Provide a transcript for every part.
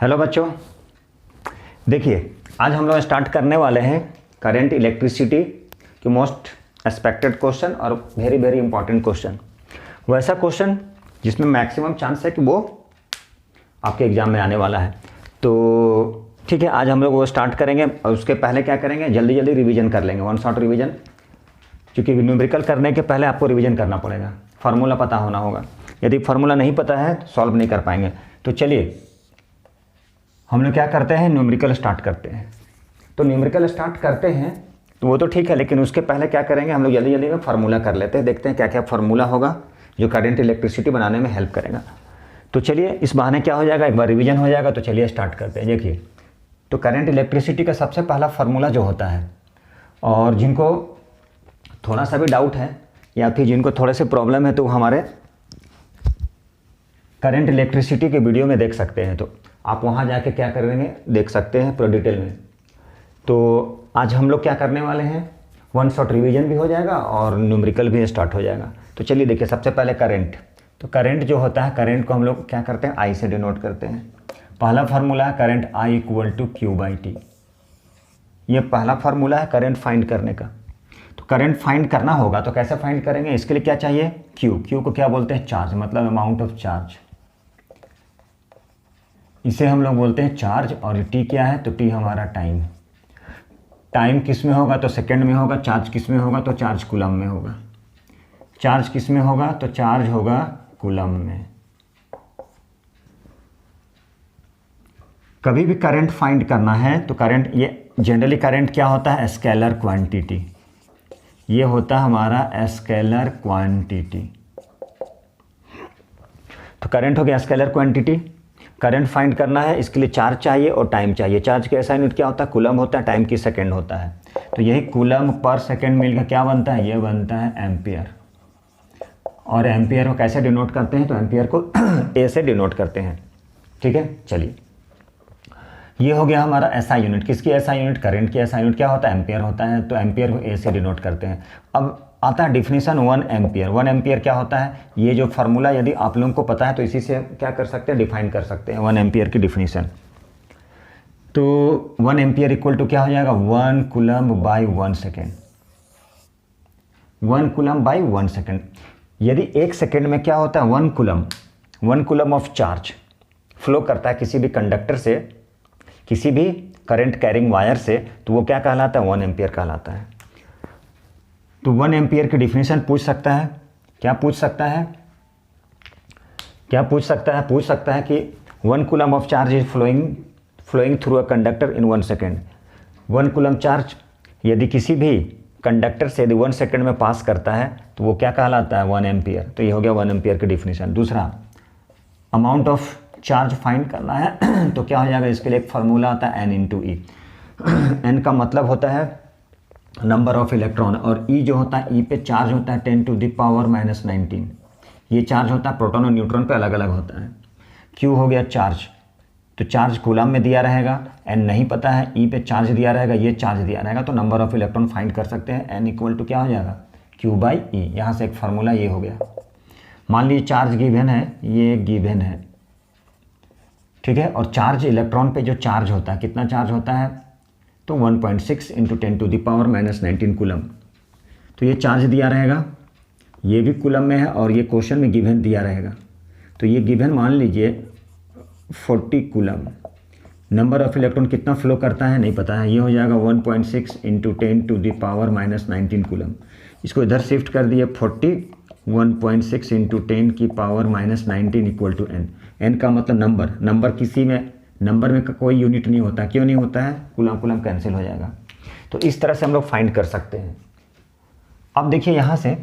Hello बच्चों, देखिए आज हम लोग स्टार्ट करने वाले हैं करंट इलेक्ट्रिसिटी के मोस्ट एक्सपेक्टेड क्वेश्चन और वेरी वेरी इंपॉर्टेंट क्वेश्चन। वैसा क्वेश्चन जिसमें मैक्सिमम चांस है कि वो आपके एग्ज़ाम में आने वाला है। तो ठीक है, आज हम लोग वो स्टार्ट करेंगे और उसके पहले क्या करेंगे, जल्दी जल्दी रिवीजन कर लेंगे, वन शॉट रिवीजन। क्योंकि न्यूमेरिकल करने के पहले आपको रिवीजन करना पड़ेगा, फार्मूला पता होना होगा। यदि फार्मूला नहीं पता है तो सॉल्व नहीं कर पाएंगे। तो चलिए हम लोग क्या करते हैं, न्यूमेरिकल स्टार्ट करते हैं। तो न्यूमेरिकल स्टार्ट करते हैं तो वो तो ठीक है, लेकिन उसके पहले क्या करेंगे, हम लोग जल्दी जल्दी में फार्मूला कर लेते हैं। देखते हैं क्या क्या फार्मूला होगा जो करंट इलेक्ट्रिसिटी बनाने में हेल्प करेगा। तो चलिए इस बहाने क्या हो जाएगा, एक बार रिवीजन हो जाएगा। तो चलिए स्टार्ट करते हैं। देखिए तो करंट इलेक्ट्रिसिटी का सबसे पहला फार्मूला जो होता है, और जिनको थोड़ा सा भी डाउट है या फिर जिनको थोड़े से प्रॉब्लम है तो हमारे करंट इलेक्ट्रिसिटी के वीडियो में देख सकते हैं। तो आप वहाँ जाके क्या करेंगे, देख सकते हैं पूरा डिटेल में। तो आज हम लोग क्या करने वाले हैं, वन शॉट रिवीजन भी हो जाएगा और न्यूमेरिकल भी स्टार्ट हो जाएगा। तो चलिए देखिए, सबसे पहले करंट। तो करंट जो होता है, करंट को हम लोग क्या करते हैं, आई से डिनोट करते हैं। पहला फार्मूला है current I equal to Q by T. ये पहला फार्मूला है करंट फाइंड करने का। तो करंट फाइंड करना होगा तो कैसे फाइंड करेंगे, इसके लिए क्या चाहिए, क्यू। क्यू को क्या बोलते हैं, चार्ज, मतलब अमाउंट ऑफ चार्ज। इसे हम लोग बोलते हैं चार्ज। और टी क्या है, तो टी हमारा टाइम। टाइम किस में होगा, तो सेकंड में होगा। चार्ज किस में होगा, तो चार्ज कूलम में होगा। चार्ज किस में होगा, तो चार्ज होगा कूलम में। कभी भी करंट फाइंड करना है तो करंट, ये जनरली करंट क्या होता है, स्केलर क्वांटिटी। ये होता है हमारा स्केलर क्वांटिटी। तो करंट हो गया स्केलर क्वांटिटी। करंट फाइंड करना है, इसके लिए चार्ज चाहिए और टाइम चाहिए। चार्ज का ऐसा यूनिट क्या होता है, कूलम होता है। टाइम की सेकंड होता है। तो यही कूलम पर सेकंड मिलकर क्या बनता है, ये बनता है एम्पियर। और एम्पियर को कैसे डिनोट करते हैं, तो एम्पियर को ए से डिनोट करते हैं। ठीक है, चलिए ये हो गया हमारा एसआई यूनिट। किसकी एसआई यूनिट, करंट की एसआई यूनिट क्या होता है, एम्पियर होता है। तो एम्पियर को ए से डिनोट करते हैं। अब आता है डिफिनीशन 1 एम्पियर। 1 एम्पियर क्या होता है, ये जो फार्मूला यदि आप लोगों को पता है तो इसी से क्या कर सकते हैं, डिफाइन कर सकते हैं 1 एम्पियर की डिफिनीशन। तो 1 एम्पियर इक्वल टू क्या हो जाएगा, 1 coulomb by 1 second. 1 coulomb by 1 second. यदि एक सेकेंड में क्या होता है, 1 कूलम ऑफ चार्ज फ्लो करता है किसी भी कंडक्टर से, किसी भी करंट कैरिंग वायर से, तो वो क्या कहलाता है, 1 एम्पियर कहलाता है। तो 1 एम्पियर की डिफिनीशन पूछ सकता है, क्या पूछ सकता है, क्या पूछ सकता है, पूछ सकता है कि 1 coulomb of charge is flowing through a conductor in 1 second. 1 coulomb charge यदि किसी भी कंडक्टर से यदि 1 सेकेंड में पास करता है तो वो क्या कहलाता है, 1 एम्पियर। तो ये हो गया 1 एम्पियर की डिफिनीशन। दूसरा, अमाउंट ऑफ चार्ज फाइंड करना है तो क्या हो जाएगा, इसके लिए एक फार्मूला आता है n इंटू ई। n का मतलब होता है नंबर ऑफ इलेक्ट्रॉन, और E जो होता है, E पे चार्ज होता है 10 टू द पावर -19। ये चार्ज होता है प्रोटॉन और न्यूट्रॉन पे अलग अलग होता है। Q हो गया चार्ज, तो चार्ज कूलम में दिया रहेगा। N नहीं पता है, E पे चार्ज दिया रहेगा, ये चार्ज दिया रहेगा। तो नंबर ऑफ इलेक्ट्रॉन फाइंड कर सकते हैं, N इक्वल टू क्या हो जाएगा, Q बाई E। यहाँ से एक फार्मूला ये हो गया। मान लीजिए चार्ज गिवन है, ये गिवन है, ठीक है। और चार्ज इलेक्ट्रॉन पे जो चार्ज होता है, कितना चार्ज होता है, तो 1.6 into 10 to the power -19 coulomb. तो ये चार्ज दिया रहेगा, ये भी कूलम में है और ये क्वेश्चन में गिवन दिया रहेगा। तो ये गिवन मान लीजिए 40 कूलम। नंबर ऑफ इलेक्ट्रॉन कितना फ्लो करता है नहीं पता है, ये हो जाएगा 1.6 into 10 to the power -19 coulomb. इसको इधर शिफ्ट कर दिए 40, 1.6 इंटू 10 की power -19 equal to n। n का मतलब नंबर, नंबर किसी में, नंबर में कोई यूनिट नहीं होता। क्यों नहीं होता है, कूलम कूलम कैंसिल हो जाएगा। तो इस तरह से हम लोग फाइंड कर सकते हैं। अब देखिए यहाँ से,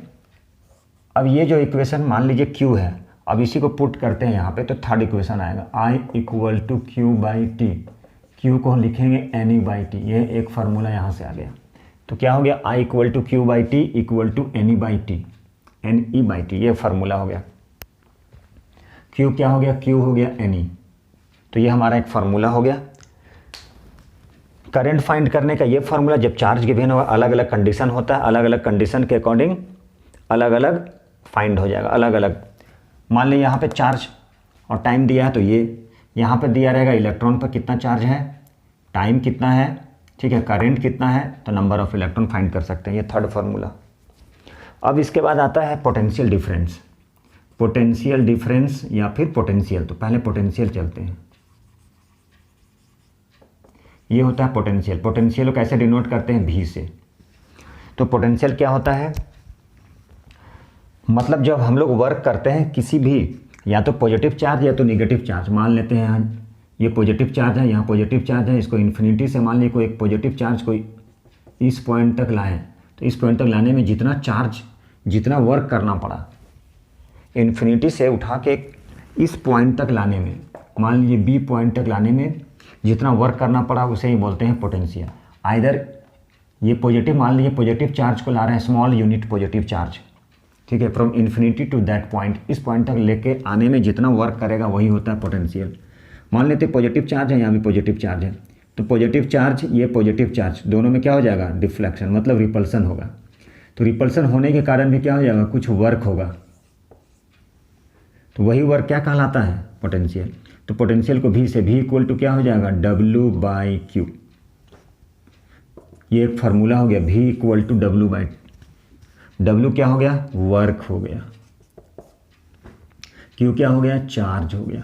अब ये जो इक्वेशन मान लीजिए Q है, अब इसी को पुट करते हैं यहाँ पे, तो थर्ड इक्वेशन आएगा I equal to Q by T. Q को लिखेंगे NE बाई टी। ये एक फार्मूला यहाँ से आ गया। तो क्या हो गया, I equal to Q by T equal to NE by T, NE by T, ये फार्मूला हो गया। Q क्या हो गया, Q हो गया NE। तो ये हमारा एक फार्मूला हो गया। करंट फाइंड करने का ये फार्मूला, जब चार्ज गिवन होगा, अलग अलग कंडीशन होता है, अलग अलग कंडीशन के अकॉर्डिंग अलग अलग फाइंड हो जाएगा, अलग अलग। मान लीजिए यहाँ पे चार्ज और टाइम दिया है, तो ये यहाँ पे दिया रहेगा इलेक्ट्रॉन पर कितना चार्ज है, टाइम कितना है, ठीक है, करंट कितना है, तो नंबर ऑफ इलेक्ट्रॉन फाइंड कर सकते हैं। ये थर्ड फार्मूला। अब इसके बाद आता है पोटेंशियल डिफरेंस। पोटेंशियल डिफरेंस या फिर पोटेंशियल, तो पहले पोटेंशियल चलते हैं। ये होता है पोटेंशियल। पोटेंशियल को कैसे डिनोट करते हैं, भी से। तो पोटेंशियल क्या होता है, मतलब जब हम लोग वर्क करते हैं किसी भी, या तो पॉजिटिव चार्ज या तो निगेटिव चार्ज, मान लेते हैं यहाँ ये पॉजिटिव चार्ज है, यहाँ पॉजिटिव चार्ज है, इसको इन्फिनिटी से मान लीजिए कोई एक पॉजिटिव चार्ज को इस पॉइंट तक लाएं, तो इस पॉइंट तक लाने में जितना चार्ज, जितना वर्क करना पड़ा, इन्फिनिटी से उठा के इस पॉइंट तक लाने में, मान लीजिए बी पॉइंट तक लाने में जितना वर्क करना पड़ा, उसे ही बोलते हैं पोटेंशियल। आइदर ये पॉजिटिव, मान लीजिए पॉजिटिव चार्ज को ला रहे हैं, स्मॉल यूनिट पॉजिटिव चार्ज, ठीक है, from infinity to that point, इस पॉइंट तक लेके आने में जितना वर्क करेगा वही होता है पोटेंशियल। मान लेते हैं पॉजिटिव चार्ज है, यहाँ भी पॉजिटिव चार्ज है, तो पॉजिटिव चार्ज, ये पॉजिटिव चार्ज, दोनों में क्या हो जाएगा, डिफ्लेक्शन, मतलब रिपल्सन होगा। तो रिपल्सन होने के कारण भी क्या हो जाएगा, कुछ वर्क होगा, तो वही वर्क क्या कहलाता है, पोटेंशियल। तो पोटेंशियल को भी से, भी इक्वल टू क्या हो जाएगा, W/Q। ये एक फार्मूला हो गया, भी इक्वल टू W क्या हो गया, वर्क हो गया, Q क्या हो गया, चार्ज हो गया।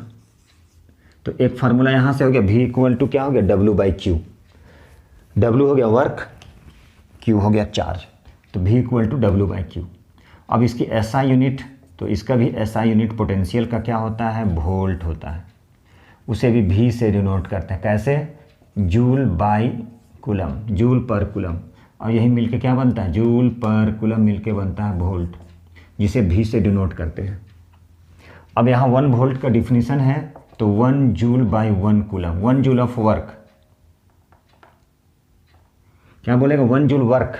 तो एक फार्मूला यहाँ से हो गया, भी इक्वल टू क्या हो गया, W/Q। W हो गया वर्क, Q हो गया चार्ज, तो भी इक्वल टू W/Q। अब इसकी SI यूनिट, तो इसका भी SI यूनिट पोटेंशियल का क्या होता है, वोल्ट होता है। उसे भी भी से डिनोट करते हैं, कैसे, जूल/कूलम, जूल पर कूलम, और यही मिलके क्या बनता है, जूल पर कूलम मिलके बनता है वोल्ट, जिसे भी से डिनोट करते हैं। अब यहाँ 1 वोल्ट का डिफिनीशन है, तो 1 जूल/1 कूलम, 1 जूल ऑफ वर्क, क्या बोलेगा, 1 जूल वर्क,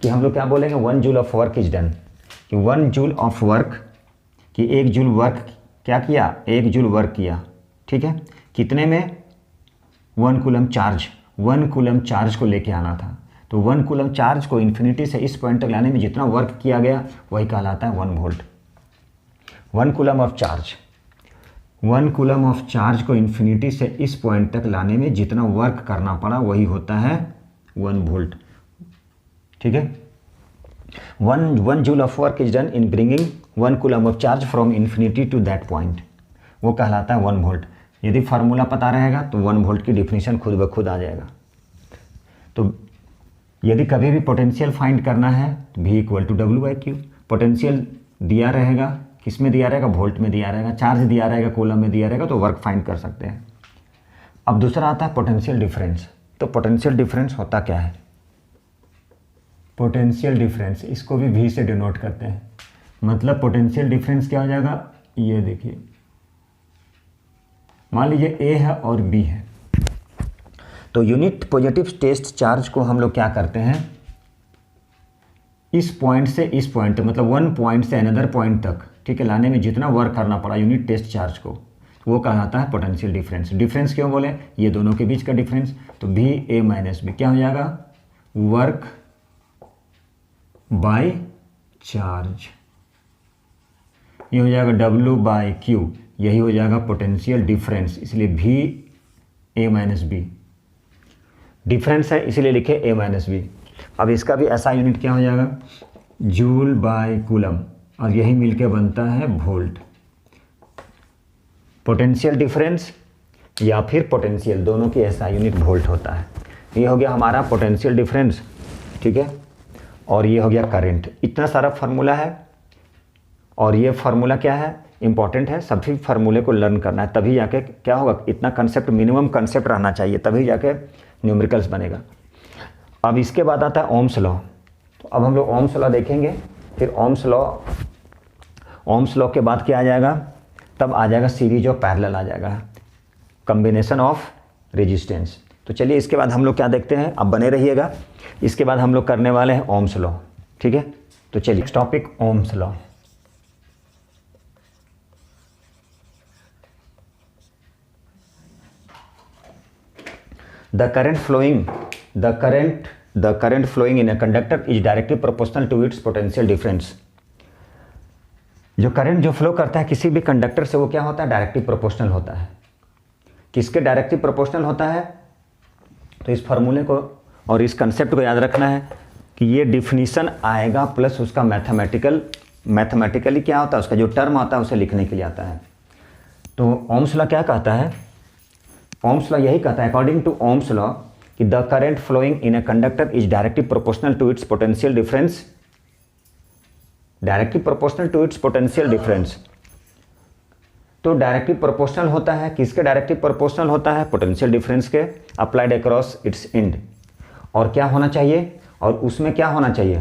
कि हम लोग क्या बोलेंगे, 1 joule of work is done, कि 1 जूल ऑफ वर्क, कि 1 जूल वर्क क्या किया, 1 जूल वर्क किया, ठीक है, कितने में, 1 कूलम चार्ज, 1 कूलम चार्ज को लेके आना था, तो 1 कूलम चार्ज को इन्फिनिटी से इस पॉइंट तक लाने में जितना वर्क किया गया वही कहलाता है 1 volt. 1 coulomb of charge, 1 coulomb of charge को इन्फिनिटी से इस पॉइंट तक लाने में जितना वर्क करना पड़ा वही होता है 1 वोल्ट, ठीक है। 1 joule of work is done in bringing 1 coulomb of charge from infinity to that point, वो कहलाता है 1 वोल्ट। यदि फार्मूला पता रहेगा तो 1 वोल्ट की डिफिनीशन खुद ब खुद आ जाएगा। तो यदि कभी भी पोटेंशियल फाइंड करना है तो भी इक्वल टू W/Q। पोटेंशियल दिया रहेगा, किस में दिया रहेगा, वोल्ट में दिया रहेगा, चार्ज दिया रहेगा, कूलम में दिया रहेगा, तो वर्क फाइंड कर सकते हैं। अब दूसरा आता है पोटेंशियल डिफरेंस। तो पोटेंशियल डिफरेंस होता क्या है, पोटेंशियल डिफरेंस, इसको भी V से डिनोट करते हैं। मतलब पोटेंशियल डिफरेंस क्या हो जाएगा, ये देखिए, मान लीजिए A है और B है, तो यूनिट पॉजिटिव टेस्ट चार्ज को हम लोग क्या करते हैं, इस पॉइंट से इस पॉइंट, मतलब 1 पॉइंट से अनदर पॉइंट तक, ठीक है, लाने में जितना वर्क करना पड़ा यूनिट टेस्ट चार्ज को, वो कहलाता है पोटेंशियल डिफरेंस। डिफरेंस क्यों बोले, ये दोनों के बीच का डिफरेंस, तो VA-B क्या हो जाएगा, वर्क बाय चार्ज, ये हो जाएगा W/Q, यही हो जाएगा पोटेंशियल डिफरेंस, इसलिए VA-B डिफरेंस है, इसीलिए लिखे A-B। अब इसका भी ऐसा यूनिट क्या हो जाएगा, जूल/कूलम, और यही मिलके बनता है वोल्ट। पोटेंशियल डिफरेंस या फिर पोटेंशियल, दोनों की ऐसा यूनिट वोल्ट होता है। ये हो गया हमारा पोटेंशियल डिफरेंस, ठीक है, और ये हो गया करंट। इतना सारा फार्मूला है, और ये फार्मूला क्या है, इंपॉर्टेंट है, सभी फार्मूले को लर्न करना है, तभी जाके क्या होगा, इतना कंसेप्ट, मिनिमम कंसेप्ट रहना चाहिए, तभी जाके न्यूमेरिकल्स बनेगा। अब इसके बाद आता है ओम्स लॉ। तो अब हम लोग ओम्स लॉ देखेंगे, फिर ओम्स लॉ के बाद क्या आ जाएगा, तब आ जाएगा सीरीज ऑफ पैरेलल, आ जाएगा कॉम्बिनेशन ऑफ रेजिस्टेंस। तो चलिए इसके बाद हम लोग क्या देखते हैं, अब बने रहिएगा, इसके बाद हम लोग करने वाले हैं ओम्स लॉ, ठीक है। तो चलिए topic Ohm's law. The current flowing in a conductor is directly proportional to its potential difference। जो करंट जो फ्लो करता है किसी भी कंडक्टर से, वो क्या होता है, डायरेक्टली प्रोपोर्शनल होता है। किसके डायरेक्टली प्रोपोर्शनल होता है? तो इस फार्मूले को और इस कंसेप्ट को याद रखना है कि ये डिफिनीशन आएगा प्लस उसका मैथमेटिकली क्या होता है, उसका जो टर्म आता है उसे लिखने के लिए आता है। तो ओम्स लॉ क्या कहता है? ओम्स लॉ यही कहता है अकॉर्डिंग टू ओम्स लॉ कि the current flowing in a conductor is directly proportional to its potential difference, directly proportional to its potential difference. तो डायरेक्टली प्रोपोर्शनल होता है, किसके डायरेक्टली प्रोपोर्शनल होता है? पोटेंशियल डिफरेंस के अप्लाइड अक्रॉस इट्स एंड। और क्या होना चाहिए? और उसमें क्या होना चाहिए?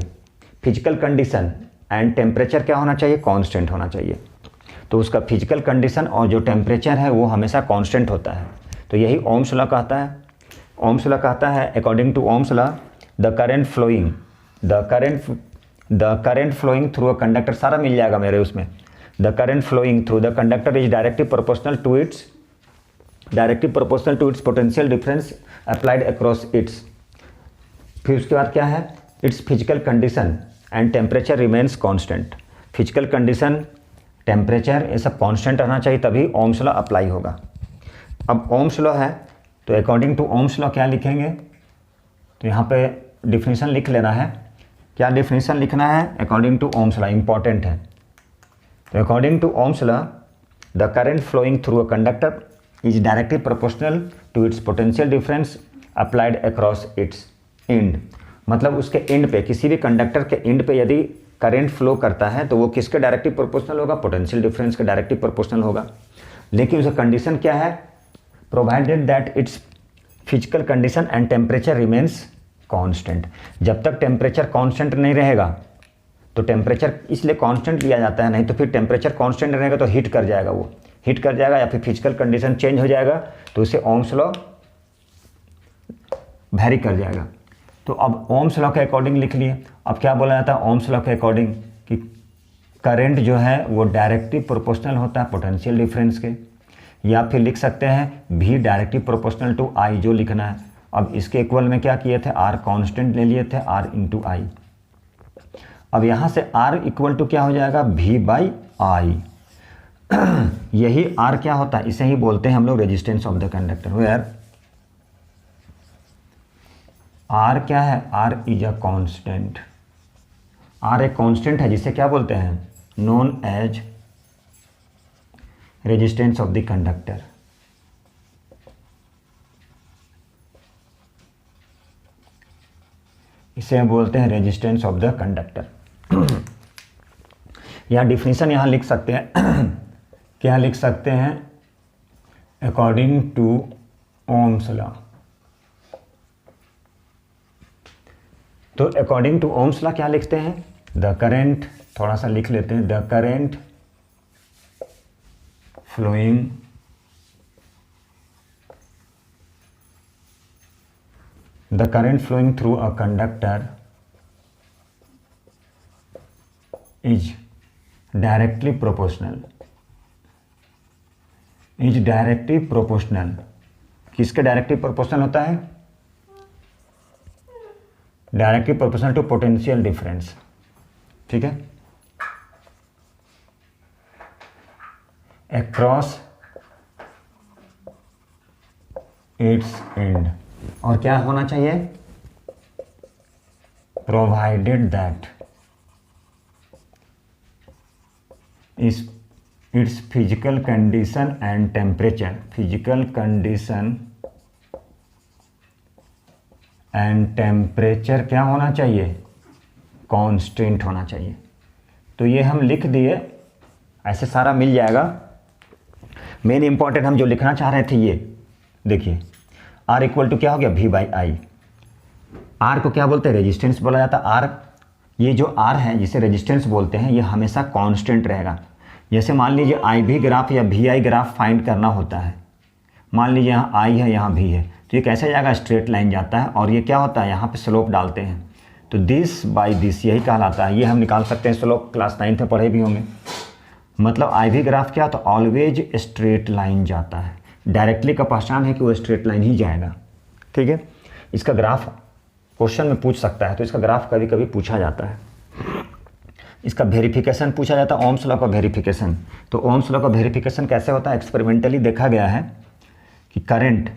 फिजिकल कंडीशन एंड टेम्परेचर क्या होना चाहिए? कांस्टेंट होना चाहिए। तो उसका फिजिकल कंडीशन और जो टेम्परेचर है वो हमेशा कांस्टेंट होता है। तो यही ओम्स लॉ कहता है। ओम्स लॉ कहता है according to Ohm's law the current flowing through a conductor, सारा मिल जाएगा मेरे उसमें। The current flowing through the conductor is directly proportional to its potential difference applied across its. फिर उसके बाद क्या है? Its physical condition and temperature remains constant. Physical condition, temperature ये सब कांस्टेंट रहना चाहिए, तभी ओम्स लॉ अप्लाई होगा। अब ओम्स लॉ है तो अकॉर्डिंग टू ओम्स लॉ क्या लिखेंगे? तो यहाँ पे डिफिनीशन लिख लेना है। क्या डिफिनीशन लिखना है? According to Ohm's law, important है। तो according to Ohm's law the current flowing through a conductor is directly proportional to its potential difference applied across its end. मतलब उसके एंड पे, किसी भी कंडक्टर के एंड पे यदि करंट फ्लो करता है तो वो किसके डायरेक्टली प्रोपोर्शनल होगा? पोटेंशियल डिफरेंस के डायरेक्टली प्रोपोर्शनल होगा। लेकिन उसका कंडीशन क्या है? Provided that its physical condition and temperature remains constant. जब तक टेम्परेचर कांस्टेंट नहीं रहेगा, तो टेम्परेचर इसलिए कांस्टेंट लिया जाता है, नहीं तो फिर टेम्परेचर कांस्टेंट रहेगा तो हीट कर जाएगा, वो हीट कर जाएगा या फिर फिजिकल कंडीशन चेंज हो जाएगा, तो उसे ओम्स लॉ वैरी कर जाएगा। तो अब ओम्स लॉ के अकॉर्डिंग लिख लिए। अब क्या बोला जाता है ओम्स लॉ के अकॉर्डिंग कि करंट जो है वो डायरेक्टली प्रोपोर्शनल होता है पोटेंशियल डिफरेंस के, या फिर लिख सकते हैं भी डायरेक्टली प्रोपोर्शनल टू आई, जो लिखना है। अब इसके इक्वल में क्या किए थे? आर कांस्टेंट ले लिए थे, आर इंटू आई। अब यहाँ से आर इक्वल टू क्या हो जाएगा? भी बाई आई। यही आर क्या होता है? इसे ही बोलते हैं हम लोग resistance of the conductor. Where R क्या है? R is a constant. R एक कांस्टेंट है जिसे क्या बोलते हैं? Known as resistance of the conductor. इसे बोलते हैं रेजिस्टेंस ऑफ द कंडक्टर। यहाँ डिफिनीशन यहाँ लिख सकते हैं क्या लिख सकते हैं? According to Ohm's law. तो अकॉर्डिंग टू ओम्स लॉ क्या लिखते हैं? द करेंट, थोड़ा सा लिख लेते हैं, the current flowing through a conductor is directly proportional किसके डायरेक्टली प्रोपोर्शनल होता है? Directly proportional to potential difference. ठीक है, अक्रॉस इट्स एंड। और क्या होना चाहिए? Provided that its physical condition and temperature, physical condition and temperature क्या होना चाहिए? कांस्टेंट होना चाहिए। तो ये हम लिख दिए, ऐसे सारा मिल जाएगा। मेन इंपॉर्टेंट हम जो लिखना चाह रहे थे ये देखिए, आर इक्वल टू क्या हो गया? भी बाई आई। आर को क्या बोलते हैं? रेजिस्टेंस बोला जाता है। आर, ये जो आर है जिसे रेजिस्टेंस बोलते हैं, ये हमेशा कांस्टेंट रहेगा। जैसे मान लीजिए आई भी ग्राफ या भी आई ग्राफ फाइंड करना होता है, मान लीजिए यहाँ आई है यहाँ भी है, तो ये कैसे जाएगा? स्ट्रेट लाइन जाता है और ये क्या होता है? यहाँ पे स्लोप डालते हैं, तो दिस बाई दिस यही कहलाता है। ये हम निकाल सकते हैं, स्लोप क्लास 9th में पढ़े भी होंगे। मतलब आई भी ग्राफ क्या? तो ऑलवेज स्ट्रेट लाइन जाता है। डायरेक्टली का पहचान है कि वो स्ट्रेट लाइन ही जाएगा। ठीक है, इसका ग्राफ क्वेश्चन में पूछ सकता है, तो इसका ग्राफ कभी कभी पूछा जाता है। इसका वेरिफिकेशन पूछा जाता है, ओम्स लॉ का वेरिफिकेशन। तो ओम्स लॉ का वेरिफिकेशन कैसे होता है? एक्सपेरिमेंटली देखा गया है कि करंट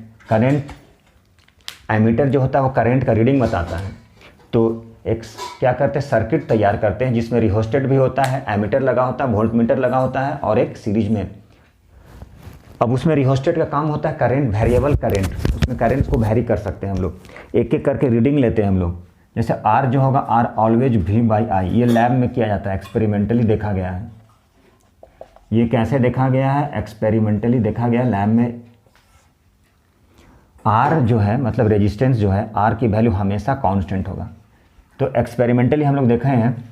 एमीटर जो होता है वो करंट का रीडिंग बताता है। तो एक क्या करते हैं, सर्किट तैयार करते हैं जिसमें रिहोस्टेट भी होता है, एमीटर लगा होता है, वोल्टमीटर लगा होता है और एक सीरीज में। अब उसमें रिहोस्टेट का काम होता है करंट, वेरिएबल करंट, उसमें करंट को वैरी कर सकते हैं हम लोग, एक एक करके रीडिंग लेते हैं हम लोग। जैसे आर जो होगा, आर ऑलवेज V/I, ये लैब में किया जाता है, एक्सपेरिमेंटली देखा गया है। ये कैसे देखा गया है, एक्सपेरिमेंटली देखा गया लैब में। आर जो है मतलब रेजिस्टेंस जो है, आर की वैल्यू हमेशा कांस्टेंट होगा। तो एक्सपेरिमेंटली हम लोग देखे हैं,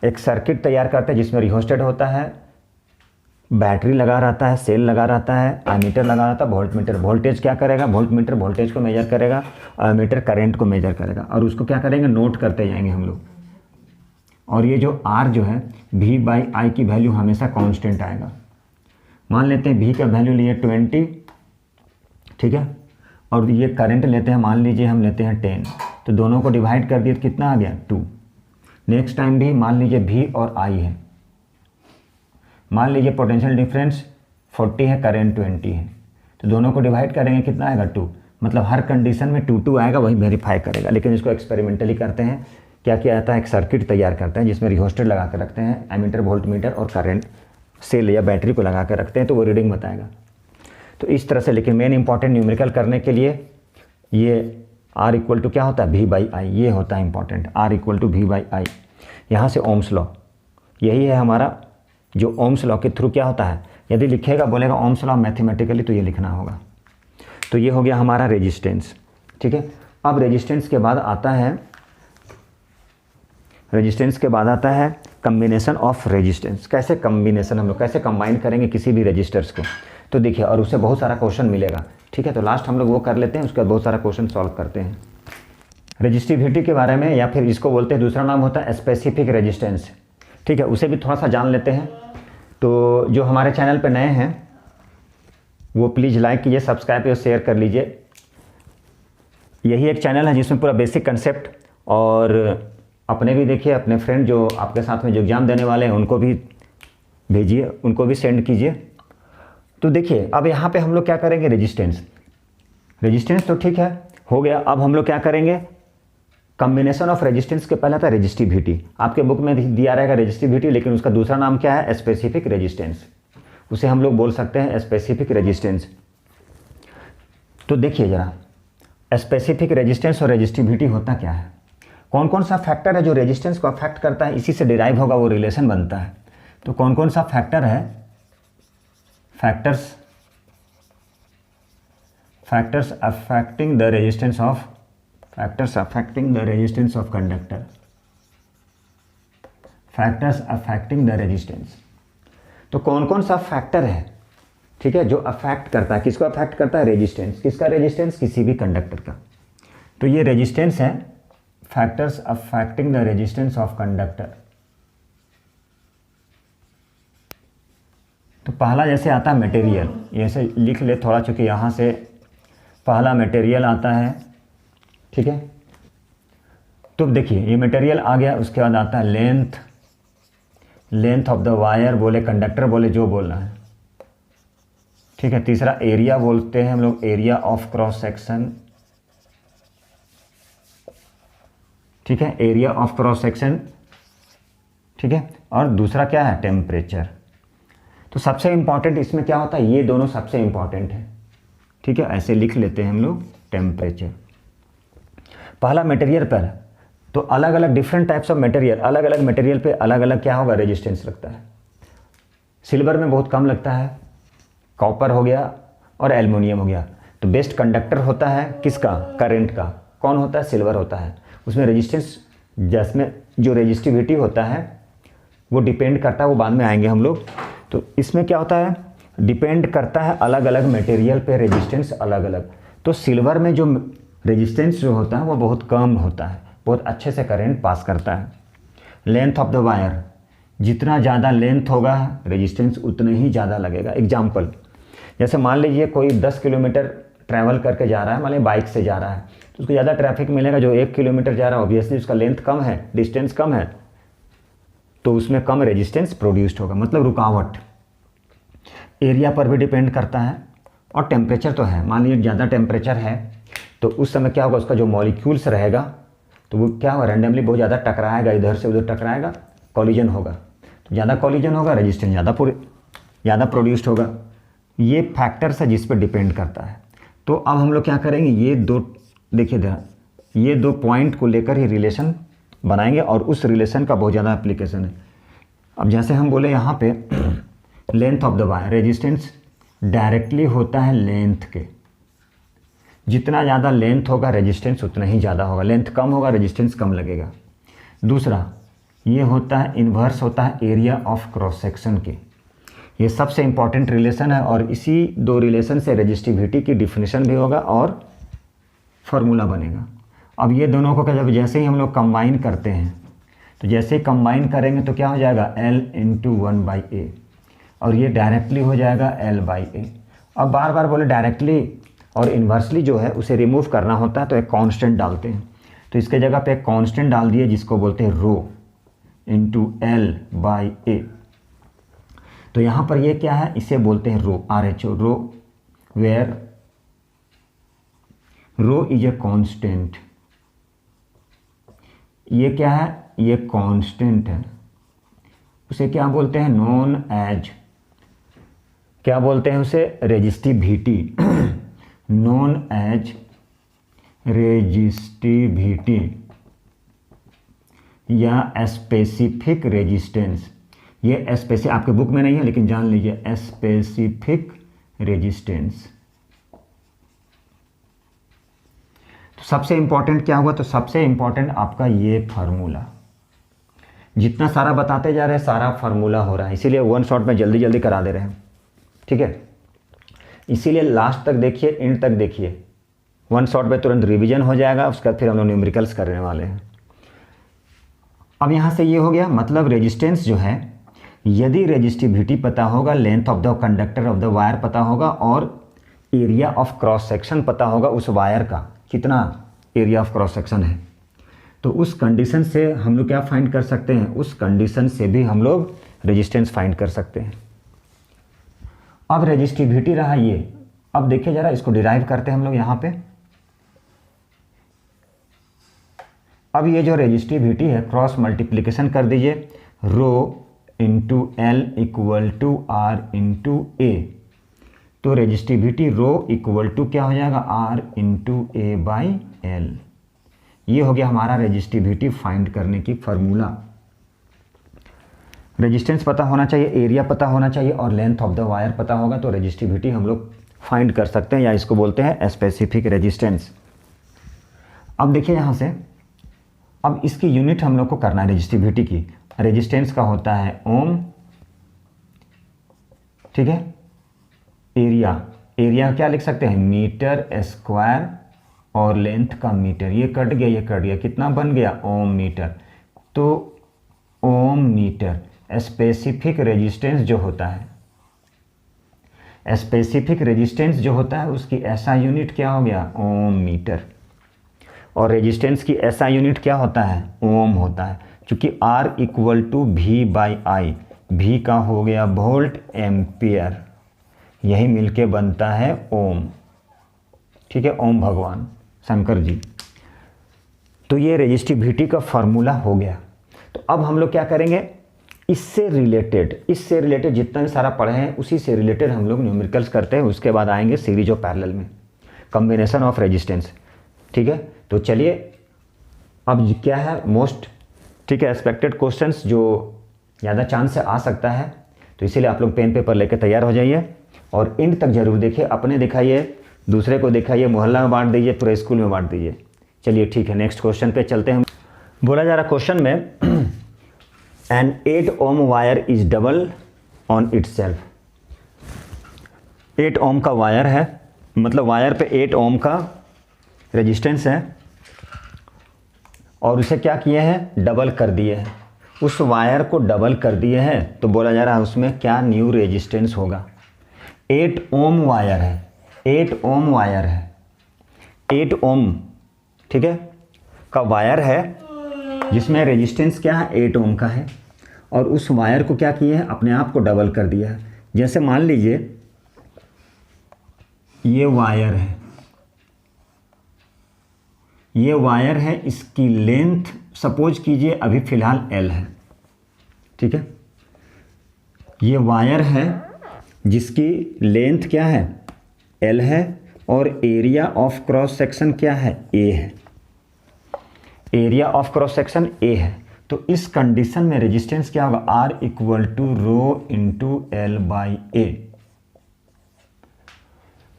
एक सर्किट तैयार करते हैं जिसमें रिहोस्टेट होता है, बैटरी लगा रहता है, सेल लगा रहता है, एमीटर लगा रहता है, वोल्टमीटर वोल्टेज क्या करेगा, वोल्टमीटर वोल्टेज को मेजर करेगा, एमीटर करंट को मेजर करेगा और उसको क्या करेंगे, नोट करते जाएंगे हम लोग। और ये जो आर जो है V/I की वैल्यू हमेशा कांस्टेंट आएगा। मान लेते हैं V का वैल्यू लिए 20, ठीक है, और ये करंट लेते हैं, मान लीजिए हम लेते हैं 10, तो दोनों को डिवाइड कर दिए तो कितना आ गया, 2। नेक्स्ट टाइम भी मान लीजिए V और I है, मान लीजिए पोटेंशियल डिफरेंस 40 है, करंट 20 है, तो दोनों को डिवाइड करेंगे कितना आएगा, 2। मतलब हर कंडीशन में 2 आएगा, वही वेरीफाई करेगा। लेकिन इसको एक्सपेरिमेंटली करते हैं, क्या किया जाता है, एक सर्किट तैयार करते हैं जिसमें रिहोस्टेट लगा कर रखते हैं, एमीटर वोल्टमीटर और करंट सेल या बैटरी को लगा कर रखते हैं, तो वो रीडिंग बताएगा। तो इस तरह से, लेकिन मेन इंपॉर्टेंट न्यूमेरिकल करने के लिए ये R इक्वल टू क्या होता है, V/I, ये होता है important, R equal to V/I। यहाँ से ओम्स लॉ, यही है हमारा जो ओम्स लॉ के थ्रू क्या होता है, यदि लिखेगा बोलेगा ओम्स लॉ मैथमेटिकली, तो ये लिखना होगा। तो ये हो गया हमारा रेजिस्टेंस, ठीक है। अब रेजिस्टेंस के बाद आता है कम्बिनेशन ऑफ रेजिस्टेंस। कैसे कम्बिनेशन, हम लोग कैसे कंबाइन करेंगे किसी भी रजिस्टर्स को, तो देखिए, और उससे बहुत सारा क्वेश्चन मिलेगा, ठीक है। तो लास्ट हम लोग वो कर लेते हैं, उसके बाद बहुत सारा क्वेश्चन सॉल्व करते हैं। रजिस्टिविटी के बारे में, या फिर इसको बोलते हैं, दूसरा नाम होता है स्पेसिफिक रेजिस्टेंस, ठीक है, उसे भी थोड़ा सा जान लेते हैं। तो जो हमारे चैनल पे नए हैं वो प्लीज़ लाइक कीजिए, सब्सक्राइब और शेयर कर लीजिए। यही एक चैनल है जिसमें पूरा बेसिक कंसेप्ट, और अपने भी देखिए, अपने फ्रेंड जो आपके साथ में जो एग्ज़ाम देने वाले हैं उनको भी भेजिए, उनको भी सेंड कीजिए। तो देखिए, अब यहाँ पे हम लोग क्या करेंगे, रेजिस्टेंस तो ठीक है, हो गया। अब हम लोग क्या करेंगे, कॉम्बिनेशन ऑफ रेजिस्टेंस के पहले था रेजिस्टिविटी, आपके बुक में दिया रहेगा रेजिस्टिविटी, लेकिन उसका दूसरा नाम क्या है, स्पेसिफिक रेजिस्टेंस, उसे हम लोग बोल सकते हैं स्पेसिफिक रेजिस्टेंस। तो देखिए जरा, स्पेसिफिक रेजिस्टेंस और रेजिस्टिविटी होता क्या है, कौन कौन सा फैक्टर है जो रेजिस्टेंस को अफेक्ट करता है, इसी से डिराइव होगा, वो रिलेशन बनता है। तो कौन कौन सा फैक्टर है, factors affecting the resistance of conductor, factors affecting the resistance. तो कौन कौन सा फैक्टर है, ठीक है, जो अफेक्ट करता है, किसको अफेक्ट करता है, रेजिस्टेंस, किसका रेजिस्टेंस, किसी भी कंडक्टर का। तो ये रेजिस्टेंस है, factors affecting the resistance of conductor. तो पहला जैसे आता है मटेरियल, ऐसे लिख ले थोड़ा, चूँकि यहाँ से पहला मटेरियल आता है, ठीक है। तो देखिए, ये मटेरियल आ गया, उसके बाद आता है लेंथ ऑफ द वायर, बोले कंडक्टर, बोले जो बोलना है, ठीक है। तीसरा एरिया बोलते हैं हम लोग, एरिया ऑफ क्रॉस सेक्शन, ठीक है, एरिया ऑफ क्रॉस सेक्शन, ठीक है। और दूसरा क्या है, टेम्परेचर। तो सबसे इंपॉर्टेंट इसमें क्या होता है, ये दोनों सबसे इंपॉर्टेंट है, ठीक है, ऐसे लिख लेते हैं हम लोग, टेम्परेचर। पहला मटेरियल पर, तो अलग अलग डिफरेंट टाइप्स ऑफ मटेरियल, अलग अलग मटेरियल पे अलग अलग क्या होगा, रेजिस्टेंस लगता है। सिल्वर में बहुत कम लगता है, कॉपर हो गया और एल्युमिनियम हो गया। तो बेस्ट कंडक्टर होता है किसका, करंट का, कौन होता है, सिल्वर होता है। उसमें रेजिस्टेंस, जिसमें जो रेजिस्टिविटी होता है वो डिपेंड करता है, वो बाद में आएंगे हम लोग। तो इसमें क्या होता है, डिपेंड करता है अलग अलग मटेरियल पे, रेजिस्टेंस अलग अलग। तो सिल्वर में जो रेजिस्टेंस जो होता है वो बहुत कम होता है, बहुत अच्छे से करंट पास करता है। लेंथ ऑफ द वायर, जितना ज़्यादा लेंथ होगा रेजिस्टेंस उतना ही ज़्यादा लगेगा। एग्जाम्पल, जैसे मान लीजिए कोई 10 किलोमीटर ट्रैवल करके जा रहा है, मान लीजिए बाइक से जा रहा है, तो उसको ज़्यादा ट्रैफिक मिलेगा। जो 1 किलोमीटर जा रहा है, ऑब्वियसली उसका लेंथ कम है, डिस्टेंस कम है, तो उसमें कम रेजिस्टेंस प्रोड्यूस्ड होगा, मतलब रुकावट। एरिया पर भी डिपेंड करता है, और टेम्परेचर तो है, मान लीजिए ज़्यादा टेम्परेचर है तो उस समय क्या होगा, उसका जो मॉलिक्यूल्स रहेगा तो वो क्या होगा, रैंडमली बहुत ज़्यादा टकराएगा, इधर से उधर टकराएगा, कॉलिजन होगा, तो ज़्यादा कॉलिजन होगा, रेजिस्टेंस ज़्यादा प्रोड्यूस्ड होगा। ये फैक्टर्स है जिस पर डिपेंड करता है। तो अब हम लोग क्या करेंगे, ये दो देखिए ध्यान, ये दो पॉइंट को लेकर ही रिलेशन बनाएंगे और उस रिलेशन का बहुत ज़्यादा एप्लीकेशन है। अब जैसे हम बोले यहाँ पे length of the wire, resistance directly होता है लेंथ के, जितना ज़्यादा लेंथ होगा रेजिस्टेंस उतना ही ज़्यादा होगा, लेंथ कम होगा रेजिस्टेंस कम लगेगा। दूसरा ये होता है इन्वर्स होता है एरिया ऑफ क्रॉस सेक्शन के, ये सबसे इंपॉर्टेंट रिलेशन है और इसी दो रिलेशन से रेजिस्टिविटी की डिफिनीशन भी होगा और फार्मूला बनेगा। अब ये दोनों को जब जैसे ही हम लोग कंबाइन करते हैं तो जैसे ही कंबाइन करेंगे तो क्या हो जाएगा L × 1/A और ये डायरेक्टली हो जाएगा L/A। अब बार बार बोले डायरेक्टली और इन्वर्सली जो है उसे रिमूव करना होता है तो एक कांस्टेंट डालते हैं, तो इसके जगह पे एक कांस्टेंट डाल दिए जिसको बोलते हैं रो × L/A। तो यहाँ पर ये क्या है, इसे बोलते हैं rho, RHO, rho, where rho is a constant. ये क्या है, ये कांस्टेंट है, उसे क्या बोलते हैं, नोन एज, क्या बोलते हैं उसे, रेजिस्टिविटी नोन एज रेजिस्टिविटी या स्पेसिफिक रेजिस्टेंस। ये स्पेसिफिक आपके बुक में नहीं है लेकिन जान लीजिए, स्पेसिफिक रेजिस्टेंस। तो सबसे इंपॉर्टेंट क्या हुआ, तो सबसे इंपॉर्टेंट आपका ये फार्मूला, जितना सारा बताते जा रहे हैं सारा फार्मूला हो रहा है, इसीलिए वन शॉट में जल्दी जल्दी करा दे रहे हैं, ठीक है। इसीलिए लास्ट तक देखिए, एंड तक देखिए, वन शॉट में तुरंत रिवीजन हो जाएगा, उसके बाद फिर हम लोग न्यूमेरिकल्स करने वाले हैं। अब यहाँ से ये हो गया, मतलब रेजिस्टेंस जो है, यदि रेजिस्टिविटी पता होगा, length of the conductor of the wire पता होगा और एरिया ऑफ क्रॉस सेक्शन पता होगा उस वायर का, कितना एरिया ऑफ क्रॉस सेक्शन है, तो उस कंडीशन से हम लोग क्या फाइंड कर सकते हैं, उस कंडीशन से भी हम लोग रेजिस्टेंस फाइंड कर सकते हैं। अब रेजिस्टिविटी रहा ये, अब देखिए जरा इसको डिराइव करते हैं हम लोग यहाँ पे। अब ये जो रेजिस्टिविटी है, क्रॉस मल्टीप्लिकेशन कर दीजिए, रो × L = R × A, तो रेजिस्टिविटी रो इक्वल टू क्या हो जाएगा, R × A/L। ये हो गया हमारा रेजिस्टिविटी फाइंड करने की फार्मूला। रेजिस्टेंस पता होना चाहिए, एरिया पता होना चाहिए और लेंथ ऑफ द वायर पता होगा तो रेजिस्टिविटी हम लोग फाइंड कर सकते हैं, या इसको बोलते हैं स्पेसिफिक रेजिस्टेंस। अब देखिए यहाँ से, अब इसकी यूनिट हम लोग को करना है रेजिस्टिविटी की। रेजिस्टेंस का होता है ओम, ठीक है। एरिया क्या लिख सकते हैं, मीटर स्क्वायर, और लेंथ का मीटर, ये कट गया ये कट गया, कितना बन गया, ओम मीटर। तो ओम मीटर। स्पेसिफिक रेजिस्टेंस जो होता है, स्पेसिफिक रेजिस्टेंस जो होता है उसकी ऐसा यूनिट क्या हो गया, ओम मीटर। और रेजिस्टेंस की ऐसा यूनिट क्या होता है, ओम होता है, क्योंकि R = V/I, V का हो गया वोल्ट एम्पियर, यही मिलके बनता है ओम, ठीक है, ओम भगवान शंकर जी। तो ये रेजिस्टिविटी का फार्मूला हो गया। तो अब हम लोग क्या करेंगे, इससे रिलेटेड जितना भी सारा पढ़े हैं उसी से रिलेटेड हम लोग न्यूमेरिकल्स करते हैं, उसके बाद आएंगे सीरीज ऑफ पैरेलल में, कॉम्बिनेशन ऑफ रेजिस्टेंस, ठीक है। तो चलिए अब क्या है मोस्ट, ठीक है, एक्सपेक्टेड क्वेश्चंस जो ज़्यादा चांस से आ सकता है, तो इसीलिए आप लोग पेन पेपर लेकर तैयार हो जाइए और एंड तक जरूर देखिए, अपने दिखाइए, दूसरे को दिखाइए, मोहल्ला में बांट दीजिए, पूरे स्कूल में बांट दीजिए। चलिए ठीक है, नेक्स्ट क्वेश्चन पे चलते हैं। बोला जा रहा क्वेश्चन में an 8 ohm wire is double on itself. 8 ohm का वायर है, मतलब वायर पे 8 ohm का रेजिस्टेंस है और उसे क्या किए हैं, डबल कर दिए हैं, उस वायर को डबल कर दिए हैं। तो बोला जा रहा है उसमें क्या न्यू रेजिस्टेंस होगा। 8 ohm वायर है, 8 ohm वायर है, 8 ohm, ठीक है, का वायर है जिसमें रेजिस्टेंस क्या है, 8 ohm का है, और उस वायर को क्या किए हैं, अपने आप को डबल कर दिया है। जैसे मान लीजिए ये वायर है, ये वायर है, इसकी लेंथ सपोज कीजिए अभी फ़िलहाल L है, ठीक है। ये वायर है जिसकी लेंथ क्या है, L है, और एरिया ऑफ क्रॉस सेक्शन क्या है, A है। Area of cross section A है। तो इस कंडीशन में रेजिस्टेंस क्या होगा, R equal to rho into L by A।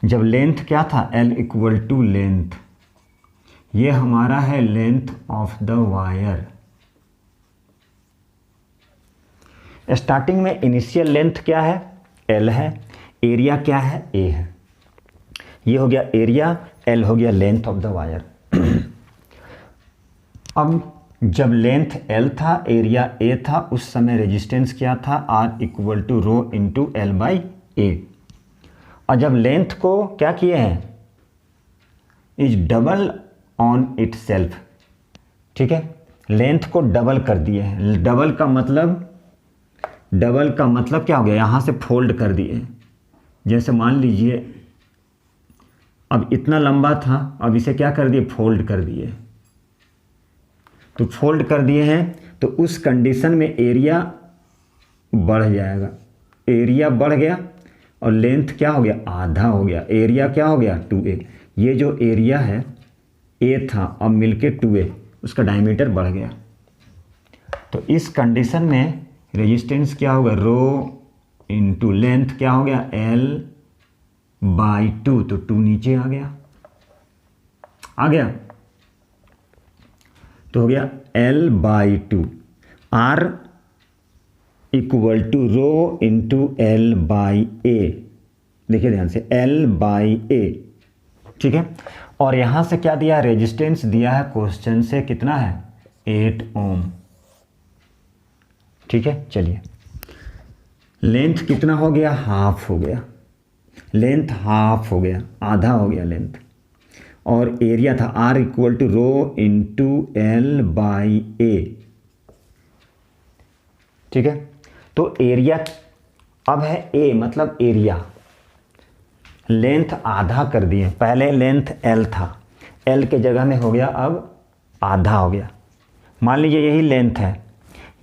जब लेंथ क्या था, L इक्वल टू लेंथ, ये हमारा है length of the wire. Starting में इनिशियल लेंथ क्या है, L है, एरिया क्या है, A है। ये हो गया एरिया, L हो गया लेंथ ऑफ द वायर। अब जब लेंथ L था, एरिया A था, उस समय रेजिस्टेंस क्या था, R equal to rho into L by A। और जब लेंथ को क्या किए हैं, is double on itself, ठीक है, लेंथ को डबल कर दिए हैं। डबल का मतलब क्या हो गया, यहाँ से फोल्ड कर दिए। जैसे मान लीजिए अब इतना लंबा था, अब इसे क्या कर दिए, फोल्ड कर दिए। तो फोल्ड कर दिए हैं तो उस कंडीशन में एरिया बढ़ जाएगा। एरिया बढ़ गया और लेंथ क्या हो गया, आधा हो गया। एरिया क्या हो गया, 2A। ये जो एरिया है A था, अब मिलके 2A, उसका डायमीटर बढ़ गया। तो इस कंडीशन में रेजिस्टेंस क्या होगा, रो इंटू लेंथ क्या हो गया, L बाई 2। तो 2 नीचे आ गया, तो हो गया L by 2। R equal to rho into L by A। देखिए ध्यान से, L बाई A, ठीक है। और यहाँ से क्या दिया, रेजिस्टेंस दिया है क्वेश्चन से, कितना है, 8 ओम, ठीक है। चलिए, लेंथ कितना हो गया, हाफ हो गया। लेंथ हाफ हो गया, आधा हो गया लेंथ। और एरिया था R equal to rho into L by A, ठीक है। तो एरिया अब है A, मतलब एरिया, लेंथ आधा कर दिए। पहले लेंथ L था, L के जगह में हो गया अब आधा हो गया। मान लीजिए यही लेंथ है,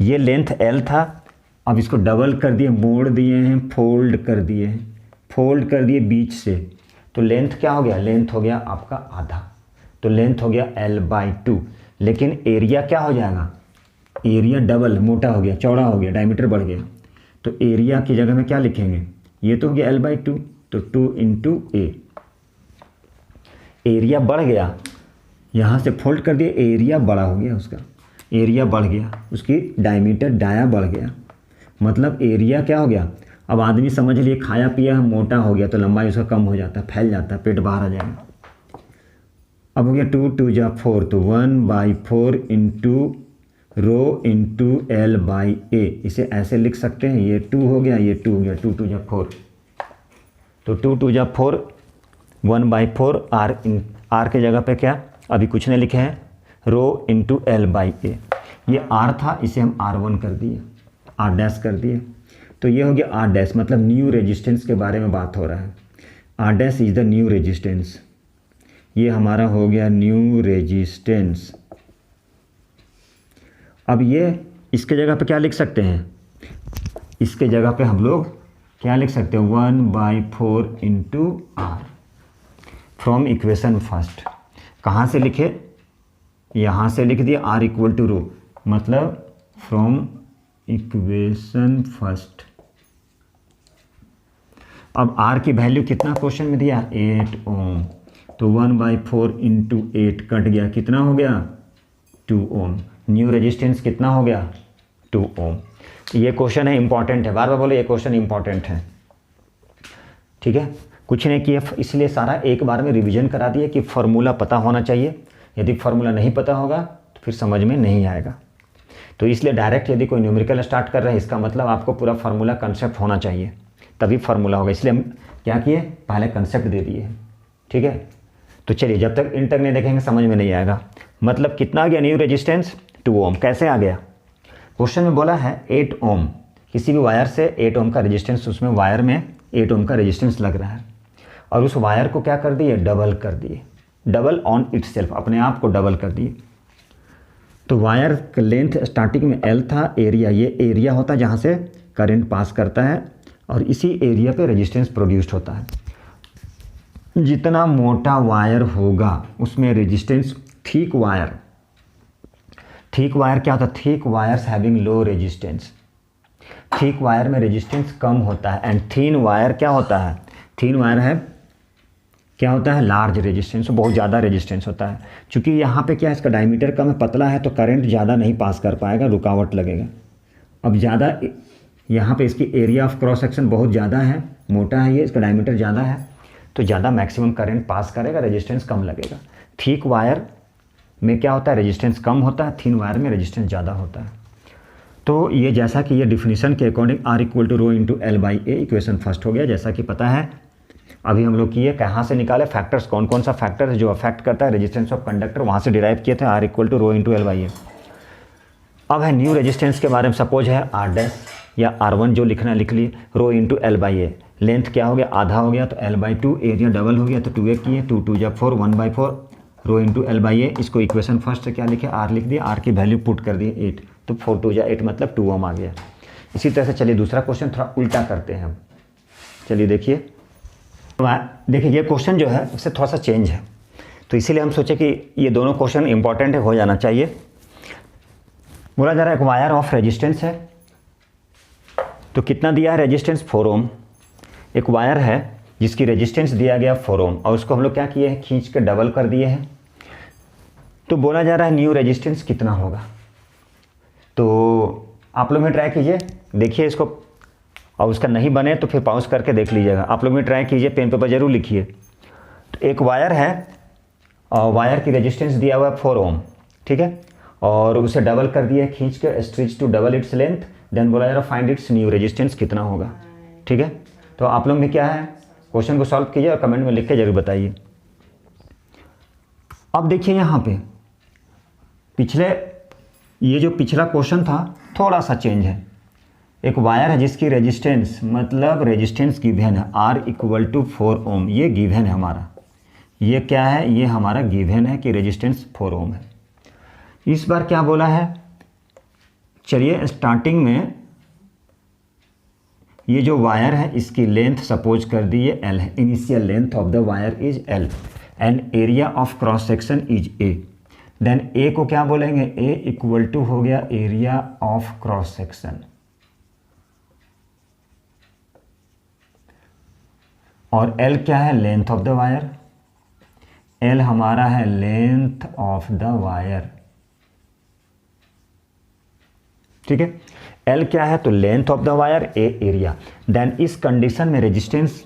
ये लेंथ L था, अब इसको डबल कर दिए, मोड़ दिए हैं, फोल्ड कर दिए हैं, फोल्ड कर दिए बीच से। तो लेंथ क्या हो गया, लेंथ हो गया आपका आधा। तो लेंथ हो गया L बाई 2। लेकिन एरिया क्या हो जाएगा, एरिया डबल, मोटा हो गया, चौड़ा हो गया, डायमीटर बढ़ गया। तो एरिया की जगह में क्या लिखेंगे, ये तो हो गया L बाई 2, तो 2 इंटू A। एरिया बढ़ गया, यहाँ से फोल्ड कर दिए, एरिया बड़ा हो गया, उसका एरिया बढ़ गया, उसकी डायमीटर डाया बढ़ गया, मतलब एरिया क्या हो गया। अब आदमी समझ लिए खाया पिया मोटा हो गया तो लंबाई उसका कम हो जाता, फैल जाता, पेट बाहर आ जाएगा। अब हो गया 2 2 जा 4, तो 1 by 4 into rho into L by A। इसे ऐसे लिख सकते हैं, ये 2 हो गया, ये 2 हो गया, 2 2 जा 4, तो 2 2 जा 4, 1 बाई 4, R के जगह पे क्या, अभी कुछ नहीं लिखे हैं, रो इंटू L बाई A। ये R था, इसे हम R1 कर दिए, R डैश कर दिए। तो ये हो गया R डैश, मतलब न्यू रेजिस्टेंस के बारे में बात हो रहा है। R dash is the new resistance, ये हमारा हो गया न्यू रेजिस्टेंस। अब ये इसके जगह पे क्या लिख सकते हैं, इसके जगह पे हम लोग क्या लिख सकते हैं, 1 by 4 into R from equation first. कहाँ से लिखे, यहाँ से लिख दिया R इक्वल टू रो, मतलब फ्रॉम इक्वेशन फर्स्ट। अब R की वैल्यू कितना क्वेश्चन में दिया, 8 ओम। तो 1 बाई 4 इंटू 8 कट गया, कितना हो गया, 2 ओम। न्यू रेजिस्टेंस कितना हो गया, 2 ओम। ये क्वेश्चन है, इंपॉर्टेंट है, बार बार बोले ये क्वेश्चन इंपॉर्टेंट है, ठीक है। कुछ नहीं किया, इसलिए सारा एक बार में रिवीजन करा दिया कि फार्मूला पता होना चाहिए। यदि फार्मूला नहीं पता होगा तो फिर समझ में नहीं आएगा। तो इसलिए डायरेक्ट यदि कोई न्यूमेरिकल स्टार्ट कर रहे हैं, इसका मतलब आपको पूरा फार्मूला कंसेप्ट होना चाहिए, तभी फार्मूला होगा। इसलिए हम क्या किए, पहले कंसेप्ट दे दिए, ठीक है। तो चलिए, जब तक इंटर नहीं देखेंगे समझ में नहीं आएगा। मतलब कितना आ गया न्यू रेजिस्टेंस, 2 ओम। कैसे आ गया, क्वेश्चन में बोला है 8 ओम, किसी भी वायर से 8 ओम का रेजिस्टेंस, उसमें वायर में 8 ओम का रेजिस्टेंस लग रहा है। और उस वायर को क्या कर दिए, डबल कर दिए, डबल ऑन इटसेल्फ, अपने आप को डबल कर दिए। तो वायर का लेंथ स्टार्टिंग में L था, एरिया, ये एरिया होता है जहाँ से करंट पास करता है और इसी एरिया पे रेजिस्टेंस प्रोड्यूस्ड होता है। जितना मोटा वायर होगा उसमें रेजिस्टेंस, थिक वायर क्या होता है, thick wires having low resistance, thick wire में रेजिस्टेंस कम होता है। एंड थिन वायर क्या होता है, थिन वायर है क्या होता है, लार्ज रेजिस्टेंस, बहुत ज़्यादा रेजिस्टेंस होता है। क्योंकि यहाँ पे क्या है, इसका डायमीटर कम है, पतला है, तो करंट ज़्यादा नहीं पास कर पाएगा, रुकावट लगेगा। अब ज़्यादा यहाँ पे इसकी एरिया ऑफ क्रॉस सेक्शन बहुत ज़्यादा है, मोटा है ये, इसका डायमीटर ज़्यादा है, तो ज़्यादा मैक्सिमम करंट पास करेगा, रेजिस्टेंस कम लगेगा। थिक वायर में क्या होता है, रेजिस्टेंस कम होता है, थिन वायर में रेजिस्टेंस ज़्यादा होता है। तो ये जैसा कि ये डिफिनीशन के according R equal to rho into L by A, equation first हो गया। जैसा कि पता है अभी हम लोग किए, कहाँ से निकाले, फैक्टर्स, कौन कौन सा फैक्टर है जो अफेक्ट करता है रेजिस्टेंस ऑफ कंडक्टर, वहाँ से डिराइव किए थे, R equal to rho into L by A. अब है न्यू रेजिस्टेंस के बारे में, सपोज है R डैश या R1 जो लिखना लिख लिए, rho into L by A, length क्या हो गया, आधा हो गया तो L बाई 2, एरिया डबल हो गया तो 2a किए, 2 2 जा 4, 1/4 रो इंटू L बाई ए। इसको इक्वेशन फर्स्ट से क्या लिखे, R लिख दिया, R की वैल्यू पुट कर दिए 8, तो 4 2 जा 8 मतलब 2 ओम आ गया। इसी तरह से चलिए दूसरा क्वेश्चन थोड़ा उल्टा करते हैं हम। चलिए देखिए ये क्वेश्चन जो है इससे थोड़ा सा चेंज है, तो इसीलिए हम सोचे कि ये दोनों क्वेश्चन इंपॉर्टेंट हो जाना चाहिए। बोला जा रहा है एक वायर ऑफ रेजिस्टेंस है, तो कितना दिया है रेजिस्टेंस, 4 ओम। एक वायर है जिसकी रेजिस्टेंस दिया गया 4 ओम और उसको हम लोग क्या किए हैं, खींच के डबल कर दिए हैं। तो बोला जा रहा है न्यू रेजिस्टेंस कितना होगा। तो आप लोग में ट्राई कीजिए, देखिए इसको, और उसका नहीं बने तो फिर पॉज करके देख लीजिएगा। आप लोग में ट्राई कीजिए, पेन पेपर जरूर लिखिए। तो एक वायर है और वायर की रेजिस्टेंस दिया हुआ है 4 ओम, ठीक है, और उसे डबल कर दिया खींच के, stretch to double its length, then बोला जा रहा फाइंड इट्स न्यू रेजिस्टेंस कितना होगा, ठीक है। तो आप लोग में क्या है, क्वेश्चन को सॉल्व कीजिए और कमेंट में लिख के जरूर बताइए। अब देखिए यहाँ पे ये जो पिछला क्वेश्चन था थोड़ा सा चेंज है। एक वायर है जिसकी रेजिस्टेंस, मतलब रेजिस्टेंस गिवन है R इक्वल टू 4 ओम, ये गिवन है हमारा, ये क्या है, ये हमारा गिवन है कि रेजिस्टेंस 4 ओम है। इस बार क्या बोला है, चलिए स्टार्टिंग में ये जो वायर है इसकी लेंथ सपोज कर दी ये L है, initial length of the wire is L and area of cross section is A। Then A को क्या बोलेंगे, A इक्वल टू हो गया एरिया ऑफ क्रॉस सेक्शन, और L क्या है, length of the wire, L हमारा है लेंथ ऑफ द वायर, ठीक है। L क्या है, तो length of the wire, A area. Then इस कंडीशन में रेजिस्टेंस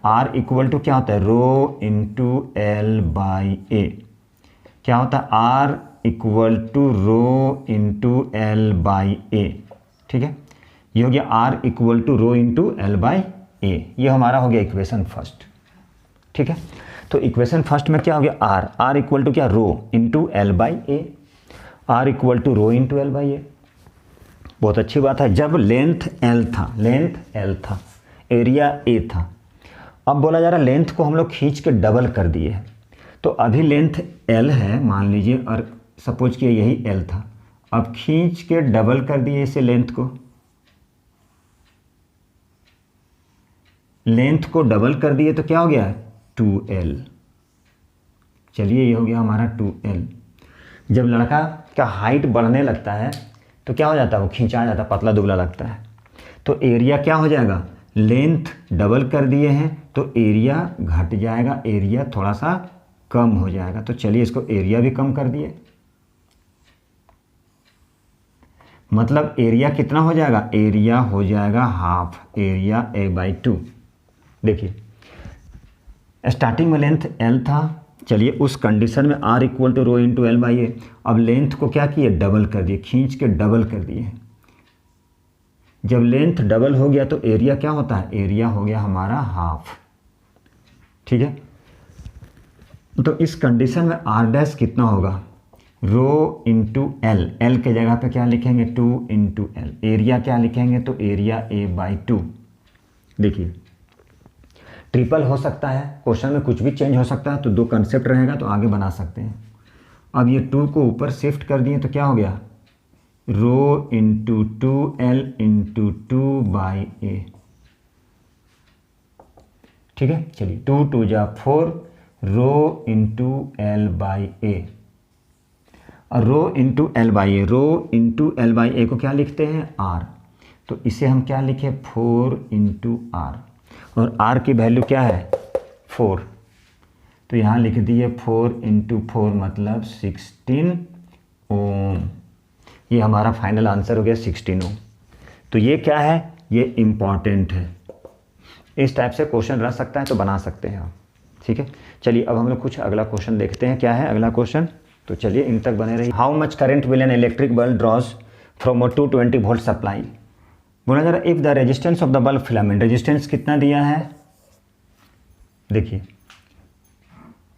R इक्वल टू क्या होता है, rho into L by A, क्या होता है, R equal to rho into L by A, ठीक है। ये हो गया R equal to rho into L by A, ये हमारा हो गया इक्वेशन फर्स्ट, ठीक है। तो इक्वेशन फर्स्ट में क्या हो गया, R इक्वल टू क्या, rho into L by A, R equal to rho into L by A. बहुत अच्छी बात है, जब लेंथ L था, एरिया A था, अब बोला जा रहा है लेंथ को हम लोग खींच के डबल कर दिए हैं। तो अभी लेंथ L है मान लीजिए, और सपोज किया यही L था, अब खींच के डबल कर दिए इसे, लेंथ को डबल कर दिए तो क्या हो गया, 2L। चलिए ये हो गया हमारा 2L। जब लड़का का हाइट बढ़ने लगता है तो क्या हो जाता है, वो खींचा जाता है, पतला दुबला लगता है। तो एरिया क्या हो जाएगा, लेंथ डबल कर दिए हैं तो एरिया घट जाएगा, एरिया थोड़ा सा कम हो जाएगा। तो चलिए इसको एरिया भी कम कर दिए, मतलब एरिया कितना हो जाएगा, एरिया हो जाएगा हाफ, एरिया A/2। देखिए स्टार्टिंग में लेंथ L था, चलिए उस कंडीशन में R equal to rho into L by A, अब लेंथ को क्या किए, डबल कर दिए, खींच के डबल कर दिए। जब लेंथ डबल हो गया तो एरिया क्या होता है, एरिया हो गया हमारा हाफ, ठीक है। तो इस कंडीशन में R डैश कितना होगा, रो इंटू L, L के जगह पे क्या लिखेंगे, 2 इंटू L, एरिया क्या लिखेंगे, तो एरिया A/2। देखिए ट्रिपल हो सकता है, क्वेश्चन में कुछ भी चेंज हो सकता है, तो 2 कंसेप्ट रहेगा तो आगे बना सकते हैं। अब ये 2 को ऊपर शिफ्ट कर दिए तो क्या हो गया, rho into 2L into 2/a। ठीक है, चलिए 2 2 जा 4 रो इंटू L/a, और rho into L/a, rho into L/a को क्या लिखते हैं, r, तो इसे हम क्या लिखे 4 इंटू r, और r की वैल्यू क्या है 4, तो यहाँ लिख दिए 4 इंटू 4 मतलब 16 ओम। ये हमारा फाइनल आंसर हो गया 16 ओम। तो ये क्या है, ये इम्पॉर्टेंट है, इस टाइप से क्वेश्चन रह सकता है तो बना सकते हैं आप। ठीक है, चलिए अब हम लोग कुछ अगला क्वेश्चन देखते हैं, क्या है अगला क्वेश्चन, तो चलिए इन तक बने रहिए। How much current will an electric bulb draws from a 220 volt supply. बोला जा रहा है if the resistance of the bulb filament, resistance कितना दिया है, देखिए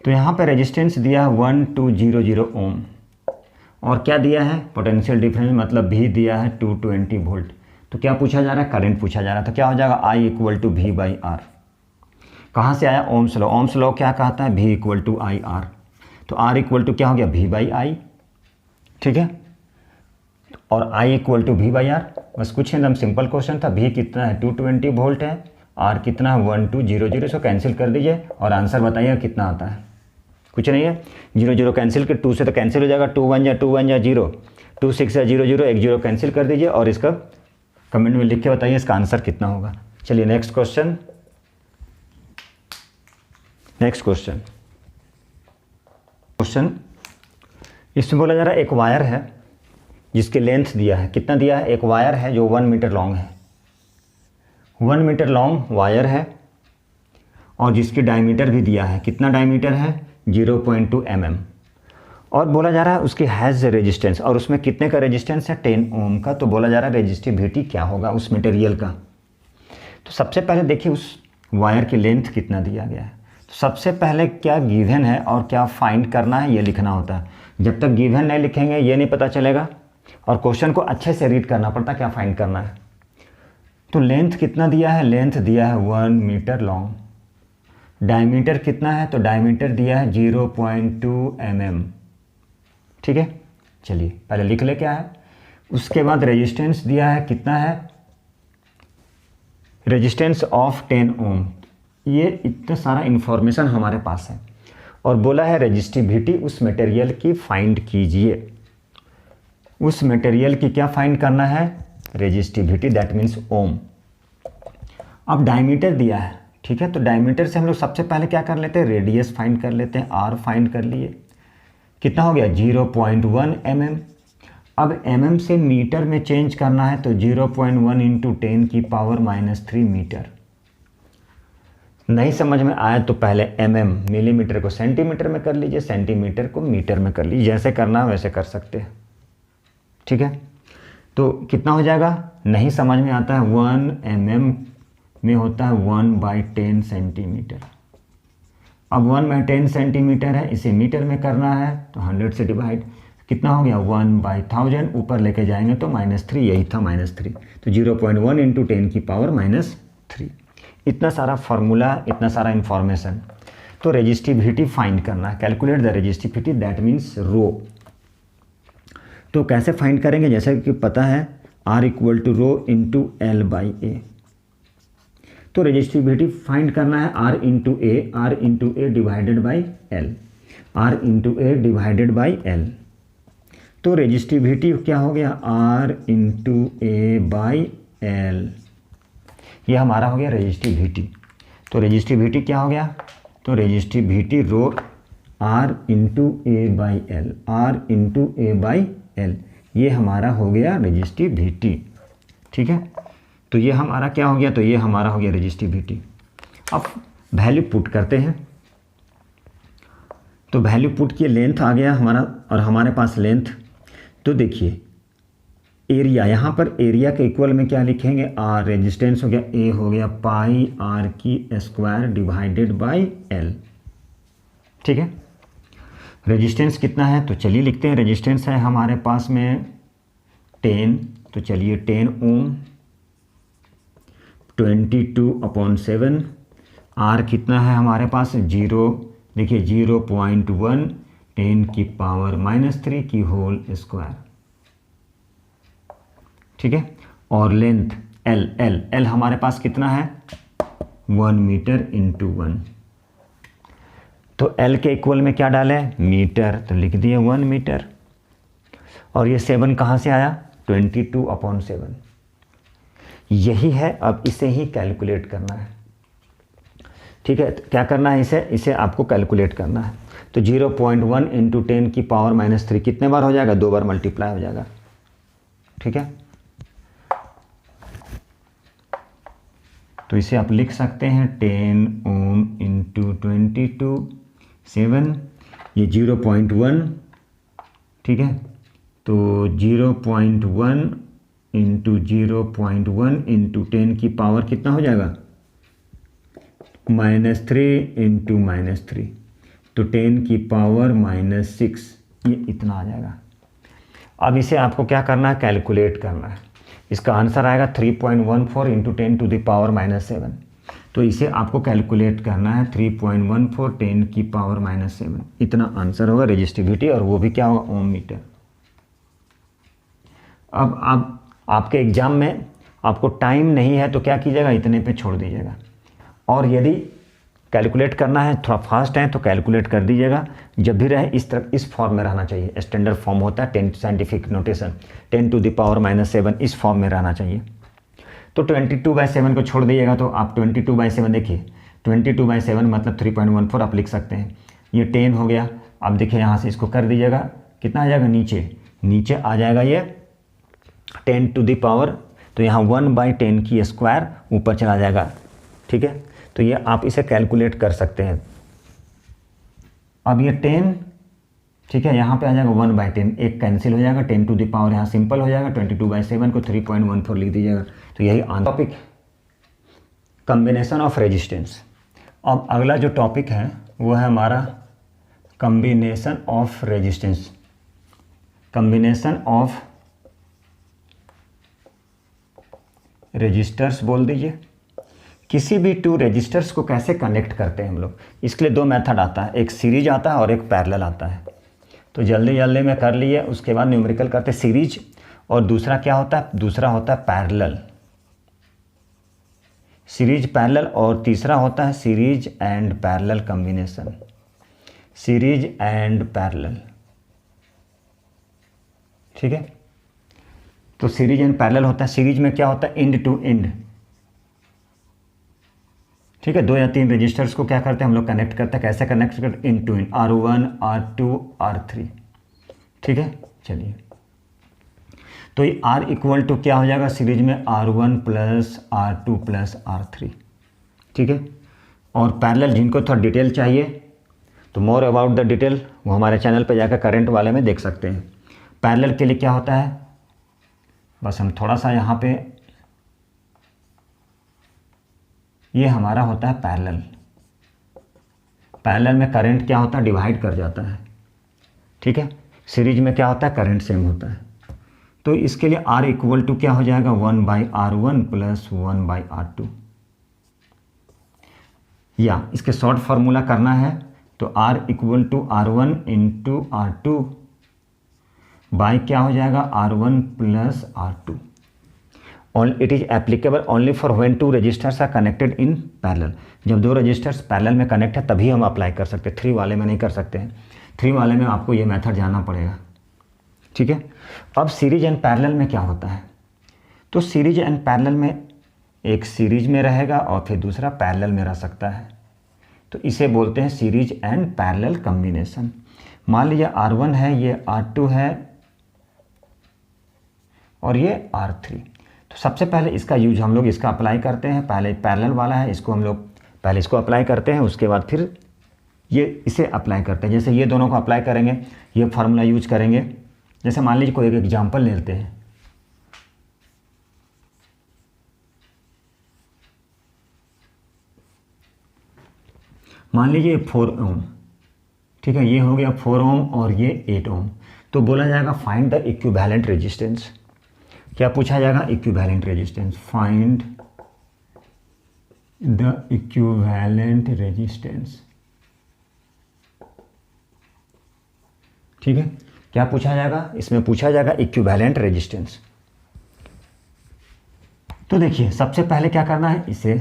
तो यहाँ पे रेजिस्टेंस दिया है 1200 ओम, और क्या दिया है पोटेंशियल डिफरेंस मतलब भी दिया है 220 वोल्ट। तो क्या पूछा जा रहा है, करंट पूछा जा रहा है, तो क्या हो जाएगा I = V/R। कहाँ से आया, ओम्स लॉ, ओम्स लॉ क्या कहता है, V = IR, तो R = क्या हो गया V/I। ठीक है, और I = V/R, बस कुछ नहीं, एकदम सिंपल क्वेश्चन था। V कितना है 220 वोल्ट है, R कितना है 1200, इसको कैंसिल कर दीजिए और आंसर बताइए कितना आता है। कुछ नहीं है, 0 0 कैंसिल कर, 2 से तो कैंसिल हो जाएगा, 2 1 जा 0, 2 6 या 0 0, 1 0 कैंसिल कर दीजिए और इसका कमेंट में लिख के बताइए इसका आंसर कितना होगा। चलिए नेक्स्ट क्वेश्चन, नेक्स्ट क्वेश्चन इसमें बोला जा रहा है एक वायर है जिसके लेंथ दिया है, कितना दिया है, एक वायर है जो 1 मीटर लॉन्ग है, 1 मीटर लॉन्ग वायर है, और जिसकी डायमीटर भी दिया है, कितना डायमीटर है 0.2 mm, और बोला जा रहा है उसकी हैज़ रेजिस्टेंस, और उसमें कितने का रेजिस्टेंस है 10 ओम का। तो बोला जा रहा है रेजिस्टिविटी क्या होगा उस मटेरियल का। तो सबसे पहले देखिए उस वायर की लेंथ कितना दिया गया है, तो सबसे पहले क्या गिवन है और क्या फाइंड करना है ये लिखना होता है। जब तक गिवन नहीं लिखेंगे ये नहीं पता चलेगा, और क्वेश्चन को अच्छे से रीड करना पड़ता है क्या फाइंड करना है। तो लेंथ कितना दिया है, लेंथ दिया है 1 मीटर लॉन्ग, डायमीटर कितना है, तो डायमीटर दिया है 0.2 mm। ठीक है, चलिए पहले लिख ले क्या है, उसके बाद रेजिस्टेंस दिया है, कितना है रेजिस्टेंस ऑफ 10 ओम। ये इतना सारा इन्फॉर्मेशन हमारे पास है, और बोला है रेजिस्टिविटी उस मटेरियल की फाइंड कीजिए। उस मटेरियल की क्या फाइंड करना है, रेजिस्टिविटी, दैट मीन्स ओम। अब डायमीटर दिया है, ठीक है, तो डायमीटर से हम लोग सबसे पहले क्या कर लेते हैं, रेडियस फाइंड कर लेते हैं, R फाइंड कर लिए, कितना हो गया 0.1 mm। अब mm से मीटर में चेंज करना है, तो 0.1 × 10⁻³ मीटर। नहीं समझ में आया तो पहले mm, मिलीमीटर को सेंटीमीटर में कर लीजिए, सेंटीमीटर को मीटर में कर लीजिए, जैसे करना है वैसे कर सकते हैं। ठीक है, तो कितना हो जाएगा, नहीं समझ में आता है 1 mm में होता है 1/10 सेंटीमीटर। अब 1/10 सेंटीमीटर है, इसे मीटर में करना है तो 100 से डिवाइड, कितना हो गया 1/1000, ऊपर लेके जाएंगे तो -3, यही था -3, तो 0.1 × 10⁻³ इतना सारा फार्मूला, इतना सारा इन्फॉर्मेशन। तो रेजिस्टिविटी फाइंड करना है, calculate the resistivity, that means rho. तो कैसे फाइंड करेंगे, जैसे कि पता है R = रो इंटू L/A। तो रेजिस्टिविटी फाइंड करना है R × A divided by L, R × A divided by L। तो रेजिस्टिविटी क्या हो गया R × A/L, ये हमारा हो गया रेजिस्टिविटी। तो रेजिस्टिविटी क्या हो गया, तो रेजिस्टिविटी रो R × A/L, R × A/L, ये हमारा हो गया रेजिस्टिविटी। ठीक है, तो ये हमारा क्या हो गया, तो ये हमारा हो गया रेजिस्टिविटी। अब वैल्यू पुट करते हैं, तो वैल्यू पुट किए, लेंथ आ गया हमारा, और हमारे पास लेंथ, तो देखिए एरिया, यहाँ पर एरिया के इक्वल में क्या लिखेंगे R, रेजिस्टेंस हो गया A हो गया πr² डिवाइडेड बाई L। ठीक है, रेजिस्टेंस कितना है, तो चलिए लिखते हैं, रेजिस्टेंस है हमारे पास में 10, तो चलिए 10 ओम 22/7, आर कितना है हमारे पास, 0, देखिए 0.1 10⁻³ की होल स्क्वायर, ठीक है। और लेंथ एल, एल हमारे पास कितना है, 1 मीटर इंटू 1, तो एल के इक्वल में क्या डालें, मीटर, तो लिख दिए 1 मीटर। और ये 7 कहाँ से आया, 22/7, यही है। अब इसे ही कैलकुलेट करना है, ठीक है। तो क्या करना है, इसे आपको कैलकुलेट करना है। तो 0.1 × 10⁻³ कितने बार हो जाएगा, 2 बार मल्टीप्लाई हो जाएगा, ठीक है। तो इसे आप लिख सकते हैं 10 ओम × 22/7, ये 0.1, ठीक है। तो 0.1 × 0.1 × 10⁻³ कितना हो जाएगा, -3 × -3, तो 10⁻⁻6, ये इतना आ जाएगा। अब इसे आपको क्या करना है, कैलकुलेट करना है। इसका आंसर आएगा 3.14 × 10⁻⁻7, तो इसे आपको कैलकुलेट करना है 3.14 10⁻⁻7, इतना आंसर होगा रेजिस्टिविटी, और वो भी क्या होगा, ओम मीटर। अब आपके एग्जाम में आपको टाइम नहीं है तो क्या कीजिएगा, इतने पे छोड़ दीजिएगा। और यदि कैलकुलेट करना है, थोड़ा फास्ट है तो कैलकुलेट कर दीजिएगा। जब भी रहे इस तरह, इस फॉर्म में रहना चाहिए। स्टैंडर्ड फॉर्म होता है 10 साइंटिफिक नोटेशन, 10⁻⁻7 इस फॉर्म में रहना चाहिए। तो 22/7 को छोड़ दीजिएगा, तो आप 22/7 देखिए, 22/7 मतलब 3.14 आप लिख सकते हैं। ये 10 हो गया। अब देखिए यहाँ से इसको कर दीजिएगा, कितना आ जाएगा, नीचे आ जाएगा ये 10⁻, तो यहाँ 1/10 की स्क्वायर ऊपर चला जाएगा, ठीक है। तो ये आप इसे कैलकुलेट कर सकते हैं। अब ये 10, ठीक है, यहाँ पे आ जाएगा 1/10, एक कैंसिल हो जाएगा, 10⁻, यहाँ सिंपल हो जाएगा, 22/7 को 3.14 लिख दीजिएगा। तो यही टॉपिक, कम्बिनेशन ऑफ रेजिस्टेंस। अब अगला जो टॉपिक है वो है हमारा combination of resistance, combination of resistors बोल दीजिए। किसी भी 2 रेजिस्टर्स को कैसे कनेक्ट करते हैं हम लोग, इसके लिए 2 मेथड आता है, एक सीरीज आता है और एक पैरेलल आता है। तो जल्दी में कर लिए, उसके बाद न्यूमेरिकल करते सीरीज, और दूसरा क्या होता है, दूसरा होता है पैरेलल, सीरीज पैरेलल, और तीसरा होता है series and parallel combination, series and parallel, ठीक है। तो सीरीज एंड पैरेलल होता है, सीरीज में क्या होता है, एंड टू एंड, ठीक है। 2 या 3 रजिस्टर्स को क्या करते हैं हम लोग, कनेक्ट करते हैं। कैसे कनेक्ट करते हैं, इन to in, R1 R2 R3, ठीक है। चलिए, तो ये R इक्वल टू क्या हो जाएगा सीरीज में, R1 + R2 + R3, ठीक है। और पैरेलल जिनको थोड़ा डिटेल चाहिए, तो मोर अबाउट द डिटेल, वो हमारे चैनल पर जाकर करंट वाले में देख सकते हैं। पैरेलल के लिए क्या होता है, बस हम थोड़ा सा यहाँ पे, ये हमारा होता है पैरेलल। पैरेलल में करंट क्या होता है, डिवाइड कर जाता है, ठीक है। सीरीज में क्या होता है, करंट सेम होता है। तो इसके लिए R इक्वल टू क्या हो जाएगा, 1/R1 + 1/R2, या इसके शॉर्ट फार्मूला करना है तो R equal to R1 × R2 by क्या हो जाएगा, R1 + R2। It is applicable only for when 2 resistors are connected in parallel. जब 2 रजिस्टर्स पैरेलल में कनेक्ट है तभी हम अप्लाई कर सकते हैं, 3 वाले में नहीं कर सकते हैं। 3 वाले में आपको ये मेथड जानना पड़ेगा, ठीक है। अब सीरीज एंड पैरेलल में क्या होता है, तो सीरीज एंड पैरेलल में एक सीरीज में रहेगा और फिर दूसरा पैरेलल में रह सकता है, तो इसे बोलते हैं सीरीज एंड पैरेलल कॉम्बिनेशन। मान लीजिए R1 है, ये R2 है और ये R3। तो सबसे पहले इसका यूज हम लोग इसका अप्लाई करते हैं। पहले पैरेलल वाला है, इसको हम लोग पहले इसको अप्लाई करते हैं, उसके बाद फिर ये इसे अप्लाई करते हैं। जैसे ये दोनों को अप्लाई करेंगे, ये फार्मूला यूज करेंगे। जैसे मान लीजिए कोई एक एग्जांपल लेते हैं, मान लीजिए 4 ओम, ठीक है, ये हो गया 4 ओम और ये 8 ओम। तो बोला जाएगा फाइंड द इक्विवेलेंट रेजिस्टेंस। क्या पूछा जाएगा, equivalent resistance, find the equivalent resistance. ठीक है, क्या पूछा जाएगा इसमें? पूछा जाएगा इक्विवेलेंट रेजिस्टेंस। तो देखिए सबसे पहले क्या करना है इसे,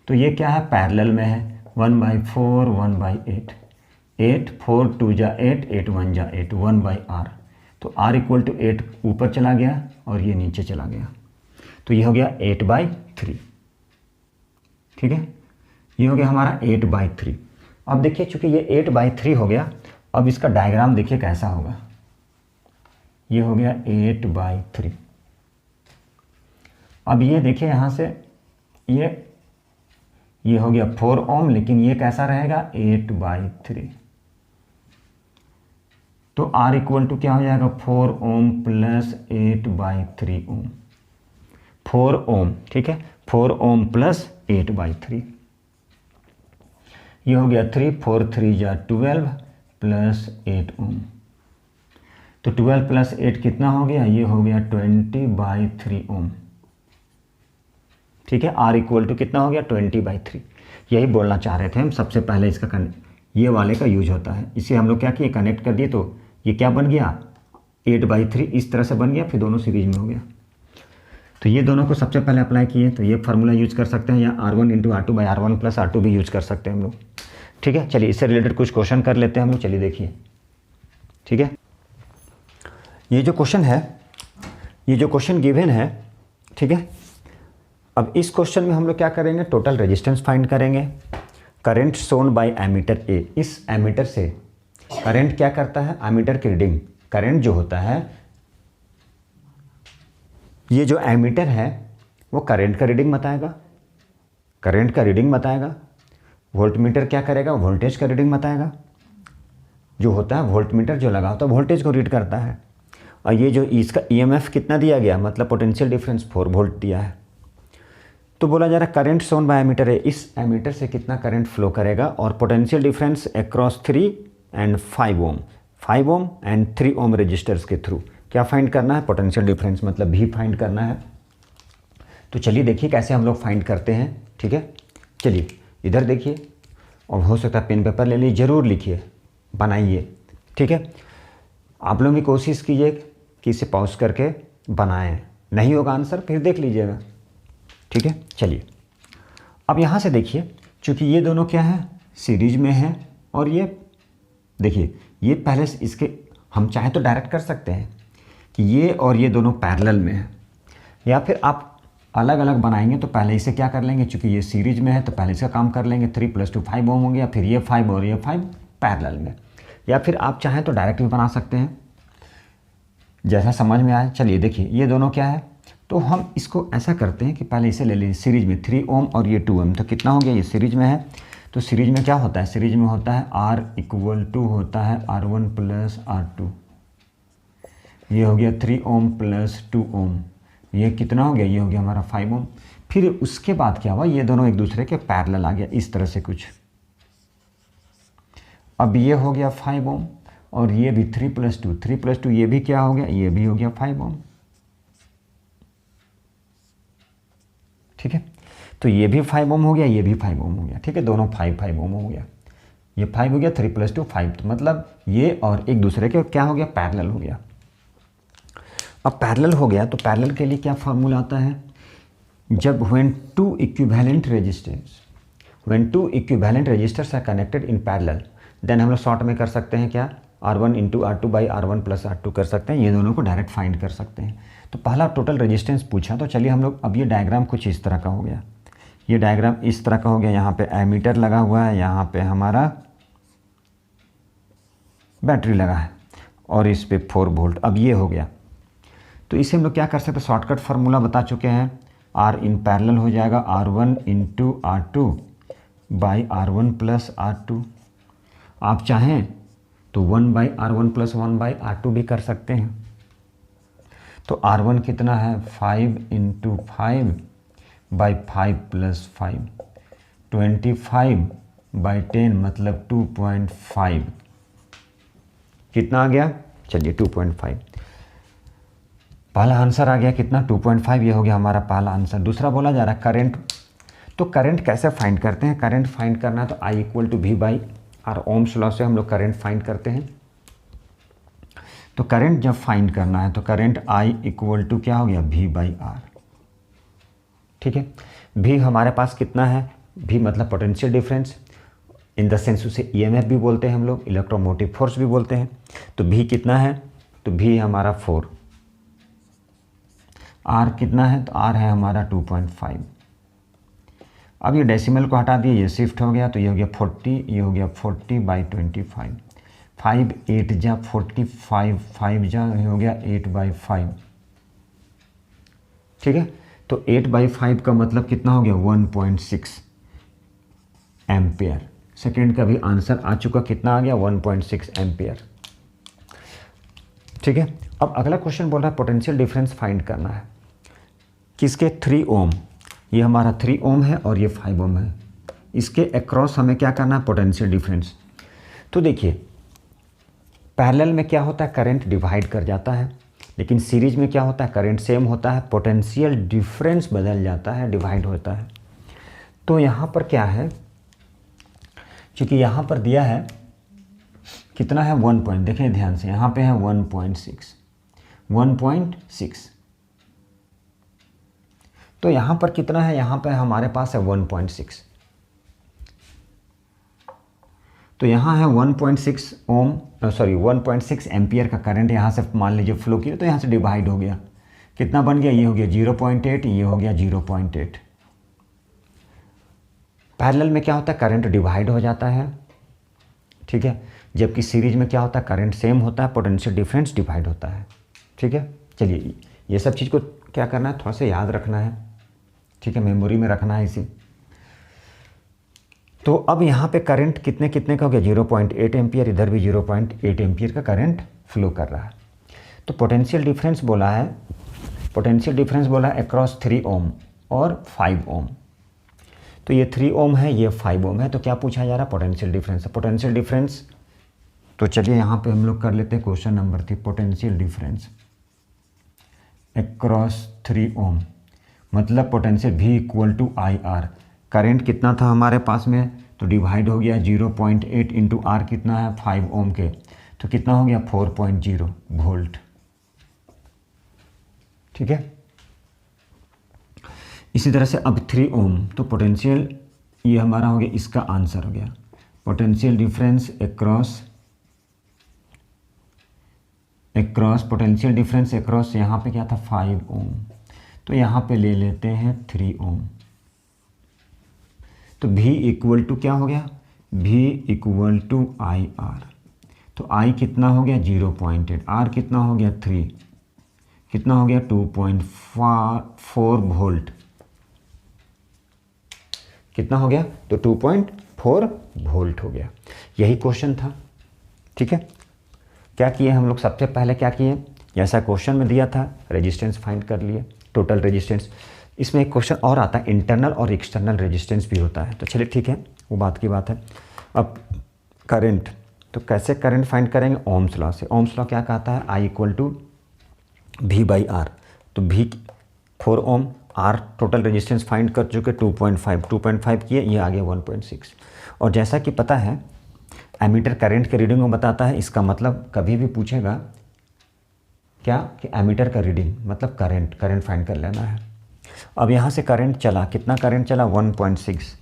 तो ये क्या है पैरेलल में है, 1/4 1/8, 8 4 2 जा 8, 8 1 जा 8, 1/r। तो r इक्वल टू 8 ऊपर चला गया और ये नीचे चला गया, तो ये हो गया 8/3। ठीक है, ये हो गया हमारा 8/3। अब देखिए चूंकि ये 8/3 हो गया, अब इसका डायग्राम देखिए कैसा होगा। ये हो गया 8/3। अब ये देखिए यहाँ से ये हो गया 4 ओम, लेकिन ये कैसा रहेगा 8/3। तो R इक्वल टू क्या हो जाएगा 4 ओम प्लस 8/3 ओम, 4 ओम। ठीक है, 4 ओम प्लस 8/3, ये हो गया 3 4 3 जा 12 प्लस 8 ओम। तो 12 प्लस 8 कितना हो गया, ये हो गया 20/3 ओम। ठीक है, R इक्वल टू कितना हो गया 20/3। यही बोलना चाह रहे थे हम, सबसे पहले इसका ये वाले का यूज होता है। इसे हम लोग क्या किए, कनेक्ट कर दिए, तो ये क्या बन गया 8/3 इस तरह से बन गया, फिर दोनों सीरीज में हो गया। तो ये दोनों को सबसे पहले अप्लाई किए, तो ये फार्मूला यूज कर सकते हैं, या R1 × R2/R1 + R2 भी यूज कर सकते हैं हम लोग। ठीक है, चलिए इससे रिलेटेड कुछ क्वेश्चन कर लेते हैं हम लोग। चलिए देखिए, ठीक है, ये जो क्वेश्चन है, ये जो क्वेश्चन गिवन है, ठीक है। अब इस क्वेश्चन में हम लोग क्या करेंगे, टोटल रेजिस्टेंस फाइंड करेंगे। करंट सोन बाय एमीटर ए, इस एमीटर से करंट क्या करता है, एमीटर की रीडिंग, करंट जो होता है, ये जो एमीटर है वो करंट का रीडिंग बताएगा, करंट का रीडिंग बताएगा। वोल्टमीटर क्या करेगा, वोल्टेज का रीडिंग बताएगा। जो होता है वोल्टमीटर जो लगा होता है वोल्टेज को रीड करता है। और ये जो इसका ईएमएफ कितना दिया गया, मतलब पोटेंशियल डिफरेंस 4 वोल्ट दिया है। तो बोला जा रहा है करंट सोन बाय एमीटर है, इस एमीटर से कितना करंट फ्लो करेगा, और potential difference across 3 and 5 ohm, 5 ohm and 3 ohm resistors के थ्रू क्या फाइंड करना है, पोटेंशियल डिफरेंस मतलब भी फाइंड करना है। तो चलिए देखिए कैसे हम लोग फाइंड करते हैं। ठीक है, चलिए इधर देखिए, और हो सकता है पेन पेपर ले लीजिए, ज़रूर लिखिए, बनाइए। ठीक है, आप लोग भी कोशिश कीजिए कि इसे पॉज करके बनाएं, नहीं होगा आंसर फिर देख लीजिएगा। ठीक है, चलिए अब यहाँ से देखिए, चूँकि ये दोनों क्या है सीरीज में है, और ये देखिए ये पहले से इसके हम चाहे तो डायरेक्ट कर सकते हैं कि ये और ये दोनों पैरेलल में है, या फिर आप अलग अलग बनाएंगे तो पहले इसे क्या कर लेंगे, चूँकि ये सीरीज में है तो पहले इसका काम कर लेंगे, 3 + 2 5 ओम हो गया, फिर ये 5 और ये 5 पैरेलल में, या फिर आप चाहें तो डायरेक्ट भी बना सकते हैं, जैसा समझ में आए। चलिए देखिए ये दोनों क्या है, तो हम इसको ऐसा करते हैं कि पहले इसे ले लीजिए सीरीज में 3 ओम और ये 2 ओम, तो कितना हो गया, ये सीरीज में है। तो सीरीज में क्या होता है, सीरीज में होता है R = होता है R1 + R2, ये हो गया 3 ओम + 2 ओम, ये कितना हो गया, ये हो गया हमारा 5 ओम। फिर उसके बाद क्या हुआ, ये दोनों एक दूसरे के पैरेलल आ गया इस तरह से कुछ। अब ये हो गया 5 ओम, और ये भी 3 + 2, 3 + 2 ये भी क्या हो गया, ये भी हो गया 5 ओम। ठीक है, तो ये भी 5 ओम हो गया, ये भी 5 ओम हो गया। ठीक है, दोनों 5 ओम हो गया, ये 5 हो गया, 3 + 2 5, तो मतलब ये और एक दूसरे के क्या हो गया, पैरेलल हो गया। अब पैरेलल हो गया तो पैरेलल के लिए क्या फार्मूला आता है, जब when two equivalent resistors are connected in parallel, then हम लोग शॉर्ट में कर सकते हैं क्या, R1 × R2/R1 + R2 कर सकते हैं, ये दोनों को डायरेक्ट फाइंड कर सकते हैं। तो पहला टोटल रेजिस्टेंस पूछा, तो चलिए हम लोग अब ये डायग्राम कुछ इस तरह का हो गया, ये डायग्राम इस तरह का हो गया। यहाँ पे एमीटर लगा हुआ है, यहाँ पे हमारा बैटरी लगा है, और इस पे 4 वोल्ट। अब ये हो गया, तो इसे हम लोग क्या कर सकते हैं, शॉर्टकट फार्मूला बता चुके हैं, R इन पैरेलल हो जाएगा R1 × R2/R1 + R2। आप चाहें तो 1/R1 + 1/R2 भी कर सकते हैं। तो R1 कितना है, 5 × 5/5 + 5, 25/10 मतलब 2.5, कितना आ गया, चलिए 2.5, पहला आंसर आ गया कितना, 2.5, ये हो गया हमारा पहला आंसर। दूसरा बोला जा रहा है करंट, तो करंट कैसे फाइंड करते हैं? करंट फाइंड करना है तो I equal to V by R, Ohm's law से हम लोग करंट फाइंड करते हैं। तो करंट जब फाइंड करना है तो करंट I इक्वल टू क्या हो गया, वी बाई आर। ठीक है, भी हमारे पास कितना है, भी मतलब potential difference, in the sense उसे ईएमएफ भी बोलते हैं हम लोग, इलेक्ट्रोमोटिव फोर्स भी बोलते हैं। तो भी कितना है, तो भी हमारा 4, आर कितना है, तो आर है हमारा 2.5। अब ये डेसिमल को हटा दिए, ये शिफ्ट हो गया, तो ये हो गया 40, ये हो गया 40/25, 5 8 जा 45, 5 जा हो गया 8/5। ठीक है, तो 8/5 का मतलब कितना हो गया, 1.6 एम्पियर। सेकेंड का भी आंसर आ चुका, कितना आ गया, 1.6 एम्पियर। ठीक है, अब अगला क्वेश्चन बोल रहा है पोटेंशियल डिफरेंस फाइंड करना है किसके, 3 ओम, ये हमारा 3 ओम है और ये 5 ओम है, इसके अक्रॉस हमें क्या करना है, पोटेंशियल डिफरेंस। तो देखिए पैरेलल में क्या होता है, करंट डिवाइड कर जाता है, लेकिन सीरीज में क्या होता है, करंट सेम होता है, पोटेंशियल डिफरेंस बदल जाता है, डिवाइड होता है। तो यहाँ पर क्या है, क्योंकि यहाँ पर दिया है कितना है, 1 पॉइंट, देखें ध्यान से, यहाँ पे है 1.6, तो यहाँ पर कितना है, यहाँ पे हमारे पास है 1.6, तो यहाँ है 1.6 ओम, सॉरी 1.6 एम्पियर का करंट यहाँ से मान लीजिए फ्लो किया, तो यहाँ से डिवाइड हो गया, कितना बन गया, ये हो गया 0.8, ये हो गया 0.8। पैरेलल में क्या होता है, करंट डिवाइड हो जाता है, ठीक है, जबकि सीरीज में क्या होता है, करंट सेम होता है, पोटेंशियल डिफरेंस डिवाइड होता है। ठीक है, चलिए ये सब चीज़ को क्या करना है, थोड़ा सा याद रखना है, ठीक है, मेमोरी में रखना है इसी। तो अब यहाँ पे करंट कितने कितने का हो गया, 0.8 एम्पियर, इधर भी 0.8 एम्पियर का करंट फ्लो कर रहा है। तो पोटेंशियल डिफरेंस बोला है, पोटेंशियल डिफरेंस बोला है अक्रॉस 3 ओम और 5 ओम। तो ये 3 ओम है, ये 5 ओम है, तो क्या पूछा जा रहा है, पोटेंशियल डिफरेंस। पोटेंशियल डिफरेंस, तो चलिए यहाँ पे हम लोग कर लेते हैं question number 3, potential difference across 3 ohm, मतलब potential V equal to I R. Current कितना था हमारे पास में, तो डिवाइड हो गया 0.8 इंटू आर कितना है, 5 ओम के, तो कितना हो गया 4.0 वोल्ट। ठीक है, इसी तरह से अब 3 ओम, तो पोटेंशियल ये हमारा हो गया, इसका आंसर हो गया potential difference across potential difference across, यहाँ पे क्या था 5 ओम, तो यहाँ पे ले लेते हैं 3 ओम। तो V इक्वल टू क्या हो गया, V equal to I R, तो I कितना हो गया 0.8, R कितना हो गया 3, कितना हो गया 2.4 वोल्ट, कितना हो गया, तो 2.4 वोल्ट हो गया। यही क्वेश्चन था। ठीक है, क्या किए हम लोग, सबसे पहले क्या किए, जैसा क्वेश्चन में दिया था रेजिस्टेंस फाइंड कर लिए, टोटल रेजिस्टेंस। इसमें एक क्वेश्चन और आता है, इंटरनल और एक्सटर्नल रेजिस्टेंस भी होता है, तो चलिए ठीक है, वो बात की बात है। अब करंट, तो कैसे करंट फाइंड करेंगे, ओम्स लॉ से। ओम्स लॉ क्या कहता है, I equal to V by R, तो V 4 ohm, R total resistance find कर चुके 2.5 किए, ये आ गया 1.6। और जैसा कि पता है एमीटर करंट के रीडिंग को बताता है, इसका मतलब कभी भी पूछेगा क्या कि एमीटर का रीडिंग मतलब करंट फाइंड कर लेना है। अब यहाँ से करंट चला, कितना करंट चला 1.6,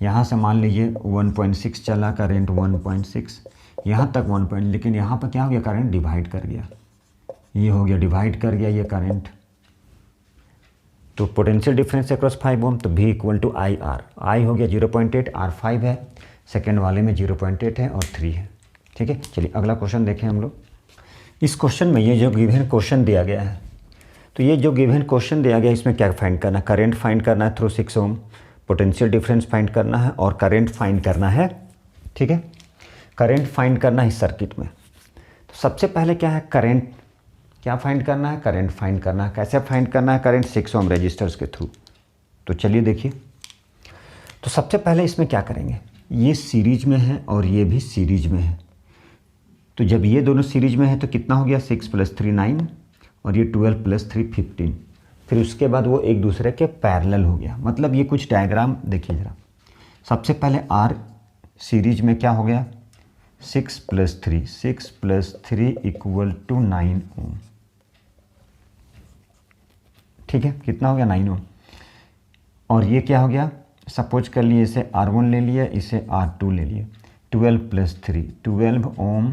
यहाँ से मान लीजिए 1.6 चला करंट, 1.6 यहाँ तक 1. लेकिन यहाँ पर क्या हो गया, करंट डिवाइड कर गया, ये हो गया डिवाइड कर गया ये करंट। तो पोटेंशियल डिफरेंस अक्रॉस 5 ओम, तो V equal to I R, I हो गया 0.8, R 5 है, सेकेंड वाले में 0.8 है और 3 है। ठीक है, चलिए अगला क्वेश्चन देखें हम लोग। इस क्वेश्चन में ये जो गिवन क्वेश्चन दिया गया है, तो ये जो गिवन क्वेश्चन दिया गया है इसमें क्या फाइंड करना है, करंट फाइंड करना है थ्रू 6 ओम, पोटेंशियल डिफरेंस फाइंड करना है और करंट फाइंड करना है। ठीक है, करंट फाइंड करना है इस सर्किट में। तो सबसे पहले क्या है, करंट क्या फाइंड करना है, करंट फाइंड करना है। कैसे फाइंड करना है करंट, 6 ओम रेजिस्टर्स के थ्रू। तो चलिए देखिए, तो सबसे पहले इसमें क्या करेंगे, ये सीरीज में है और ये भी सीरीज में है, तो जब ये दोनों सीरीज में है तो कितना हो गया 6 + 3 9 और ये 12 + 3 15। फिर उसके बाद वो एक दूसरे के पैरेलल हो गया। मतलब ये कुछ डायग्राम देखिए ज़रा। सबसे पहले आर सीरीज में क्या हो गया, 6 + 3 = 9 ओम। ठीक है, कितना हो गया, 9 ओम। और ये क्या हो गया, सपोज कर लिए इसे R1 ले लिया, इसे R2 ले लिया। 12 + 3 12 ओम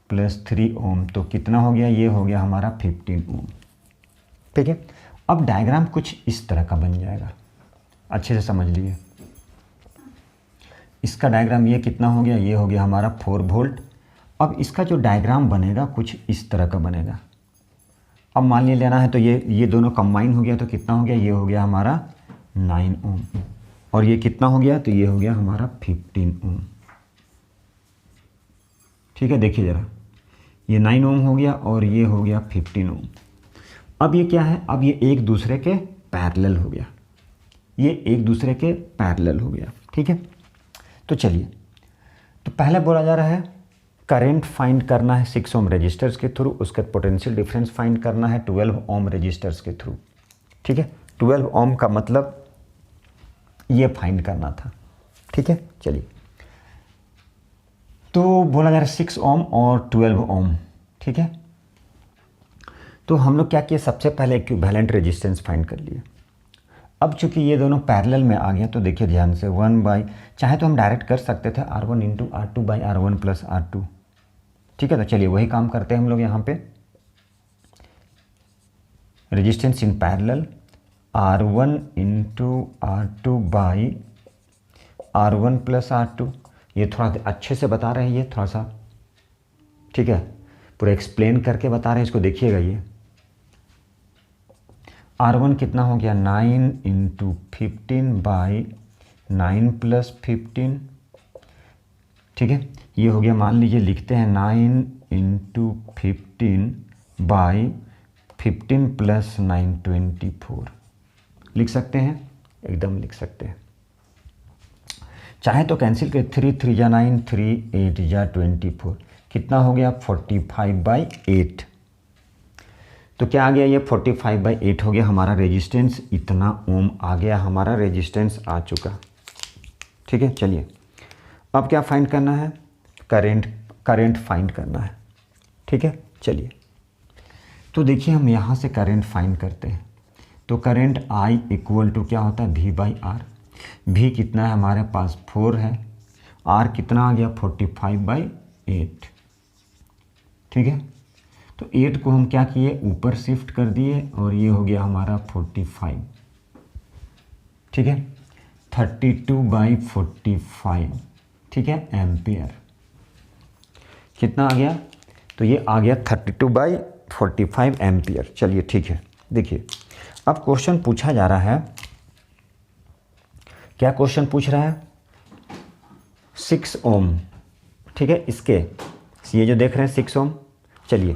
+ 3 ओम, तो कितना हो गया, ये हो गया हमारा 15 ओम। ठीक है, अब डायग्राम कुछ इस तरह का बन जाएगा, अच्छे से समझ लिए। इसका डायग्राम ये कितना हो गया, ये हो गया हमारा 4 वोल्ट। अब इसका जो डायग्राम बनेगा कुछ इस तरह का बनेगा। अब मान लिया लेना है तो ये दोनों कंबाइन हो गया, तो कितना हो गया, ये हो गया हमारा 9 ओम। और ये कितना हो गया, तो ये हो गया हमारा 15 ओम। ठीक है, देखिए ज़रा, ये 9 ओम हो गया और ये हो गया 15 ओम। अब ये क्या है, अब ये एक दूसरे के पैरेलल हो गया, ये एक दूसरे के पैरेलल हो गया। ठीक है, तो चलिए, तो पहले बोला जा रहा है करंट फाइंड करना है 6 ओम रजिस्टर्स के थ्रू, उसका पोटेंशियल डिफरेंस फाइंड करना है 12 ओम रजिस्टर्स के थ्रू। ठीक है, 12 ओम का मतलब ये फाइंड करना था। ठीक है, चलिए, तो बोला जा रहा है 6 ओम और 12 ओम। ठीक है, तो हम लोग क्या किए, सबसे पहले इक्विवेलेंट रेजिस्टेंस फाइंड कर लिए। अब चूंकि ये दोनों पैरेलल में आ गया, तो देखिए ध्यान से, 1 चाहे तो हम डायरेक्ट कर सकते थे R1 × R2/R1 + R2। ठीक है, तो चलिए वही काम करते हैं हम लोग यहाँ पे। Resistance in parallel R1 × R2/R1 + R2। ये थोड़ा अच्छे से बता रहे हैं, ये थोड़ा सा, ठीक है, पूरा एक्सप्लेन करके बता रहे हैं, इसको देखिएगा। ये R1 कितना हो गया, 9 × 15/9 + 15। ठीक है, ये हो गया, मान लीजिए लिखते हैं 9 × 15/15 + 9 24। लिख सकते हैं, एकदम लिख सकते हैं। चाहे तो कैंसिल कर, 3 × 3 = 9, 3 × 8 = 24। कितना हो गया, 45/8। तो क्या आ गया, ये 45/8 हो गया हमारा रेजिस्टेंस। इतना ओम आ गया हमारा रेजिस्टेंस, आ चुका। ठीक है, चलिए, अब क्या फाइंड करना है, करंट फाइंड करना है। ठीक है, चलिए, तो देखिए हम यहाँ से करंट फाइंड करते हैं। तो करंट I = क्या होता है, V/R। V कितना है हमारे पास, 4 है। R कितना आ गया, 45/8। ठीक है, तो 8 को हम क्या किए, ऊपर शिफ्ट कर दिए, और ये हो गया हमारा 45। ठीक है, 32/45। ठीक है, एम्पियर कितना आ गया, तो ये आ गया 32/45 एम्पियर। चलिए, ठीक है, देखिए अब क्वेश्चन पूछा जा रहा है, क्या क्वेश्चन पूछ रहा है, 6 ओम। ठीक है, इसके ये जो देख रहे हैं 6 ओम। चलिए,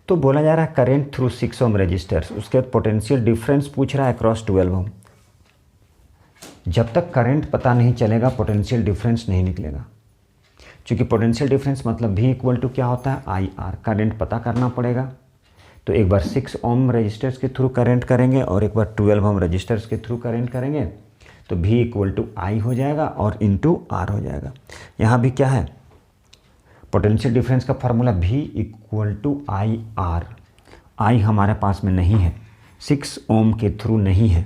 तो बोला जा रहा है करंट थ्रू 6 ओम रजिस्टर्स, उसके बाद पोटेंशियल डिफरेंस पूछ रहा है अक्रॉस 12 ओम। जब तक करंट पता नहीं चलेगा पोटेंशियल डिफरेंस नहीं निकलेगा, क्योंकि पोटेंशियल डिफरेंस मतलब V = क्या होता है, IR। करंट पता करना पड़ेगा, तो एक बार 6 ओम रजिस्टर्स के थ्रू करंट करेंगे और एक बार 12 ओम रजिस्टर्स के थ्रू करंट करेंगे, तो V = I हो जाएगा और इंटू R हो जाएगा। यहाँ भी क्या है, पोटेंशियल डिफरेंस का फार्मूला V = IR। I हमारे पास में नहीं है, 6 ओम के थ्रू नहीं है,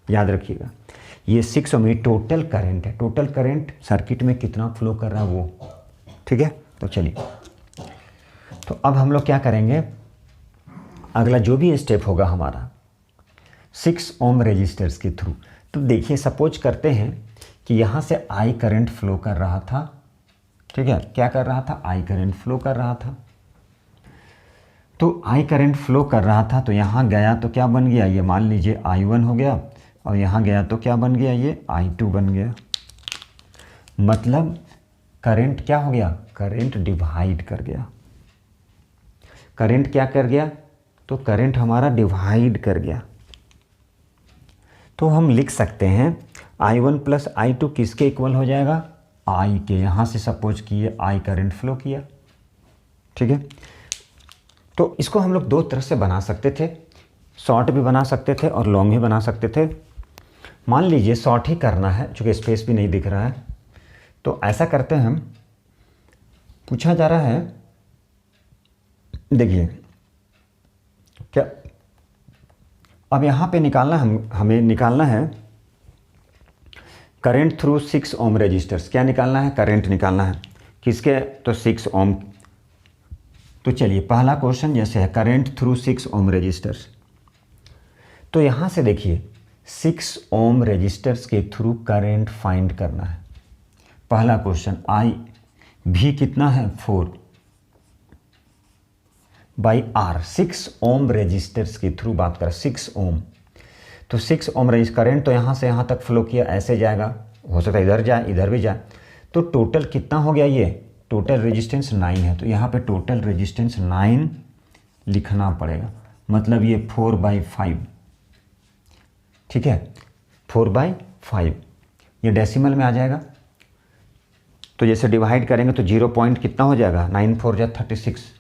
याद रखिएगा। ये 6 ओम, ये टोटल करंट है, टोटल करंट सर्किट में कितना फ्लो कर रहा है वो। ठीक है, तो चलिए, तो अब हम लोग क्या करेंगे, अगला जो भी स्टेप होगा हमारा 6 ओम रजिस्टर्स के थ्रू। तो देखिए, सपोज करते हैं कि यहाँ से I करंट फ्लो कर रहा था। ठीक है, क्या कर रहा था, I करंट फ्लो कर रहा था। तो I करंट फ्लो कर रहा था, तो यहाँ गया तो क्या बन गया, ये मान लीजिए I1 हो गया, और यहाँ गया तो क्या बन गया, ये I2 बन गया। मतलब करंट क्या हो गया, करंट डिवाइड कर गया। करंट क्या कर गया, तो करंट हमारा डिवाइड कर गया। तो हम लिख सकते हैं I1 + I2 किसके इक्वल हो जाएगा, I के। यहाँ से सपोज किए I करंट फ्लो किया। ठीक है, तो इसको हम लोग दो तरह से बना सकते थे। शॉर्ट भी बना सकते थे और लॉन्ग भी बना सकते थे। मान लीजिए शॉर्ट ही करना है, चूँकि स्पेस भी नहीं दिख रहा है, तो ऐसा करते हैं हम। पूछा जा रहा है, देखिए क्या, अब यहाँ पे निकालना हमें निकालना है करंट थ्रू 6 ओम रेजिस्टर्स। क्या निकालना है? करंट निकालना है। किसके? तो 6 ओम। तो चलिए पहला क्वेश्चन जैसे है करंट थ्रू 6 ओम रेजिस्टर्स। तो यहाँ से देखिए 6 ओम रेजिस्टर्स के थ्रू करंट फाइंड करना है। पहला क्वेश्चन, आई भी कितना है? 4 बाई आर। 6 ओम रेजिस्टर्स के थ्रू बात करें, 6 ओम। तो 6 ओम रेजिस्टर करंट तो यहाँ से यहाँ तक फ्लो किया, ऐसे जाएगा, हो सकता है इधर जाए इधर भी जाए। तो टोटल कितना हो गया? ये टोटल रेजिस्टेंस 9 है, तो यहाँ पे टोटल रेजिस्टेंस 9 लिखना पड़ेगा। मतलब ये 4/5, ठीक है, 4/5। ये डेसिमल में आ जाएगा, तो जैसे डिवाइड करेंगे तो 0 पॉइंट कितना हो जाएगा? 9 4 जा 36,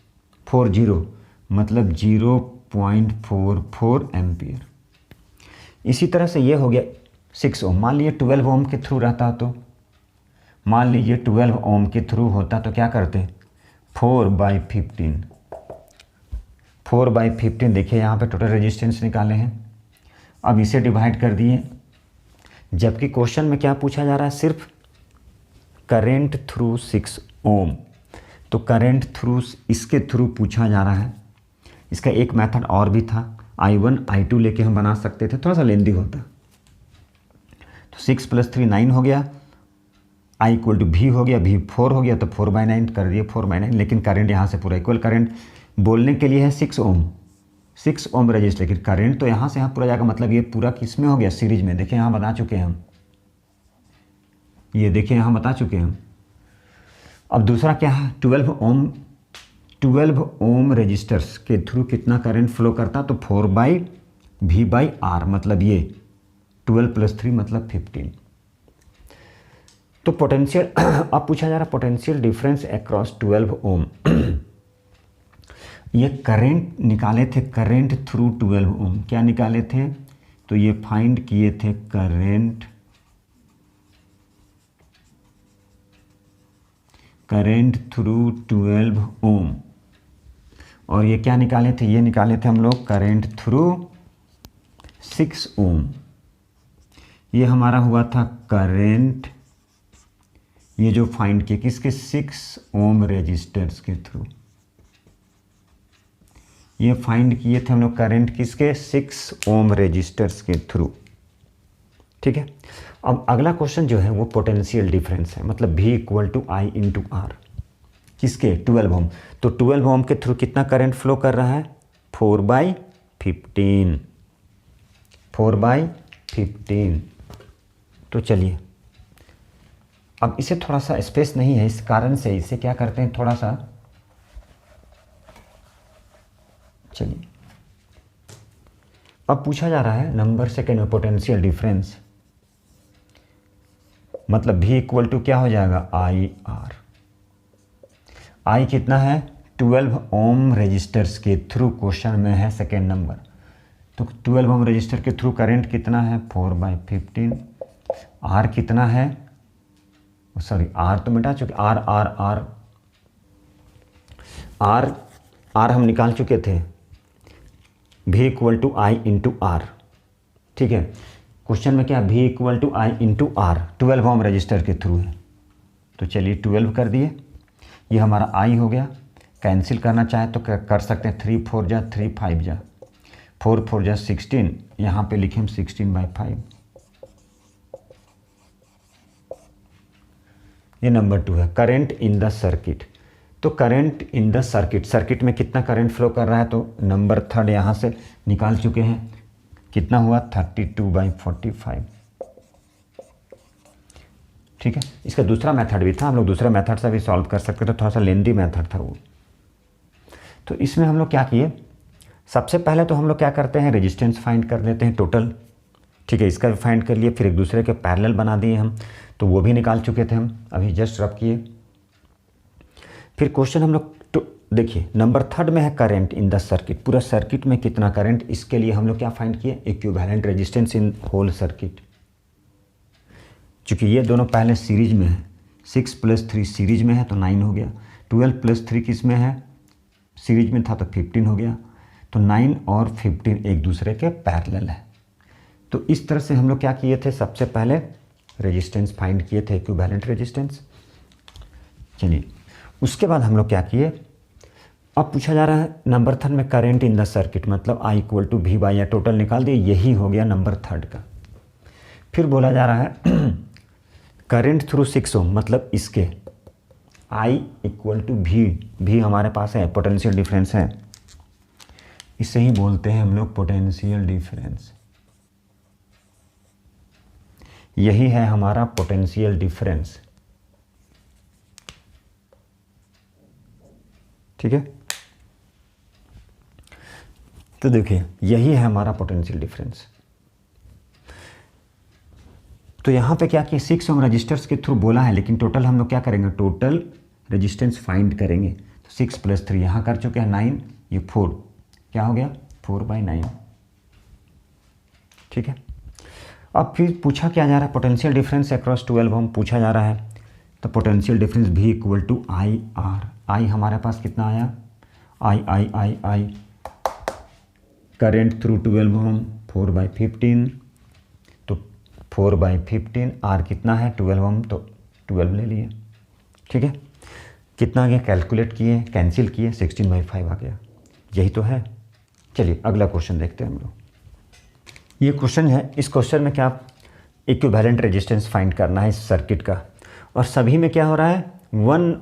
40, मतलब 0.44 एम्पियर। इसी तरह से ये हो गया 6 ओम। मान लीजिए 12 ओम के थ्रू रहता, तो मान लीजिए 12 ओम के थ्रू होता तो क्या करते? 4/15। 4/15 देखिए यहाँ पे टोटल रेजिस्टेंस निकाले हैं। अब इसे डिवाइड कर दिए, जबकि क्वेश्चन में क्या पूछा जा रहा है? सिर्फ करंट थ्रू 6 ओम। तो करंट थ्रू, इसके थ्रू पूछा जा रहा है। इसका एक मेथड और भी था, I1 I2 लेके हम बना सकते थे, थोड़ा सा लेंदी होता। तो 6 + 3 9 हो गया, I = V हो गया, V 4 हो गया, तो 4/9 कर दिए, 4/9। लेकिन करंट यहाँ से पूरा इक्वल करंट बोलने के लिए है 6 ओम, 6 ओम रजिस्टर, लेकिन करंट तो यहाँ से यहाँ पूरा जाएगा। मतलब ये पूरा किस में हो गया? सीरीज में। देखिए यहाँ बता चुके हैं हम, ये देखिए यहाँ बता चुके हैं हम। अब दूसरा क्या है? 12 ओम रजिस्टर्स के थ्रू कितना करंट फ्लो करता? तो 4/V/R, मतलब ये 12 + 3 मतलब 15। तो पोटेंशियल अब पूछा जा रहा है पोटेंशियल डिफरेंस अक्रॉस 12 ओम। ये करंट निकाले थे, करंट थ्रू 12 ओम। क्या निकाले थे? तो ये फाइंड किए थे करंट थ्रू 12 ओम। और ये क्या निकाले थे? ये निकाले थे हम लोग करंट थ्रू 6 ओम। ये हमारा हुआ था करंट, ये जो फाइंड किए किसके? 6 ओम रेजिस्टर्स के थ्रू। ये फाइंड किए थे हम लोग करंट किसके? 6 ओम रेजिस्टर्स के थ्रू, ठीक है। अब अगला क्वेश्चन जो है वो पोटेंशियल डिफरेंस है, मतलब V = I × R। किसके? 12 ओम। तो 12 ओम के थ्रू कितना करंट फ्लो कर रहा है? 4/15, 4/15। तो चलिए अब इसे थोड़ा सा स्पेस नहीं है, इस कारण से इसे क्या करते हैं, थोड़ा सा, चलिए अब पूछा जा रहा है नंबर सेकेंड में पोटेंशियल डिफरेंस, मतलब V = क्या हो जाएगा? IR। I कितना है? 12 ओम रजिस्टर्स के थ्रू क्वेश्चन में है सेकेंड नंबर। तो 12 ओम रजिस्टर के थ्रू करंट कितना है? 4/15। R कितना है? सॉरी R तो मिटा चुके, R हम निकाल चुके थे। V = I × R, ठीक है। क्वेश्चन में क्या? V = I × R 12 ohm resistor के थ्रू है। तो चलिए 12 कर दिए, ये हमारा I हो गया। कैंसिल करना चाहे तो कर सकते हैं, 3 4 जा 3 5 जा 4 4 जा 16, यहाँ पे लिखें 16/5। ये नंबर 2 है करंट इन द सर्किट। तो करंट इन द सर्किट में कितना करंट फ्लो कर रहा है? तो नंबर 3 यहाँ से निकाल चुके हैं, कितना हुआ? 32/45, ठीक है। इसका दूसरा मेथड भी था, हम लोग दूसरे मेथड से भी सॉल्व कर सकते थे, थोड़ा सा लेंदी मेथड था वो। तो इसमें हम लोग क्या किए, सबसे पहले तो हम लोग क्या करते हैं, रेजिस्टेंस फाइंड कर लेते हैं टोटल, ठीक है। इसका भी फाइंड कर लिए, फिर एक दूसरे के पैरेलल बना दिए हम, तो वो भी निकाल चुके थे हम, अभी जस्ट रब किए। फिर क्वेश्चन हम लोग देखिए नंबर थर्ड में है करंट इन द सर्किट, पूरा सर्किट में कितना करंट, इसके लिए हम लोग क्या फाइंड किए, equivalent resistance in whole circuit. चूँकि ये दोनों पहले सीरीज में है, 6 + 3 सीरीज में है तो 9 हो गया, 12 + 3 किस में है, सीरीज में था तो 15 हो गया, तो 9 और 15 एक दूसरे के पैरेलल है। तो इस तरह से हम लोग क्या किए थे, सबसे पहले रेजिस्टेंस फाइंड किए थे, इक्विवेलेंट रेजिस्टेंस। चलिए उसके बाद हम लोग क्या किए, अब पूछा जा रहा है नंबर थर्ड में करंट इन द सर्किट, मतलब I = V/, या टोटल निकाल दिए, यही हो गया नंबर थर्ड का। फिर बोला जा रहा है करंट थ्रू 6 ओम, मतलब इसके I = V हमारे पास है, पोटेंशियल डिफरेंस है, इसे ही बोलते हैं हम लोग पोटेंशियल डिफरेंस। यही है हमारा पोटेंशियल डिफरेंस, ठीक है। तो देखिए यही है हमारा पोटेंशियल डिफरेंस। तो यहाँ पे क्या किया, 6 ओम रजिस्टर्स के थ्रू बोला है, लेकिन टोटल हम लोग क्या करेंगे, टोटल रेजिस्टेंस फाइंड करेंगे। तो 6 + 3 यहाँ कर चुके हैं 9, ये 4, क्या हो गया 4/9, ठीक है। अब फिर पूछा क्या जा रहा है, पोटेंशियल डिफरेंस अक्रॉस 12 ओम पूछा जा रहा है। तो potential difference V = IR, I हमारे पास कितना आया, I करंट थ्रू 12 ओम 4/15, तो 4/15, R कितना है 12 ओम, तो 12 ले लिए, ठीक है। कितना आ गया, कैलकुलेट किए, कैंसिल किए, 16/5 आ गया, यही तो है। चलिए अगला क्वेश्चन देखते हैं हम लोग। ये क्वेश्चन है, इस क्वेश्चन में क्या इक्विवेलेंट रेजिस्टेंस फाइंड करना है इस सर्किट का, और सभी में क्या हो रहा है 1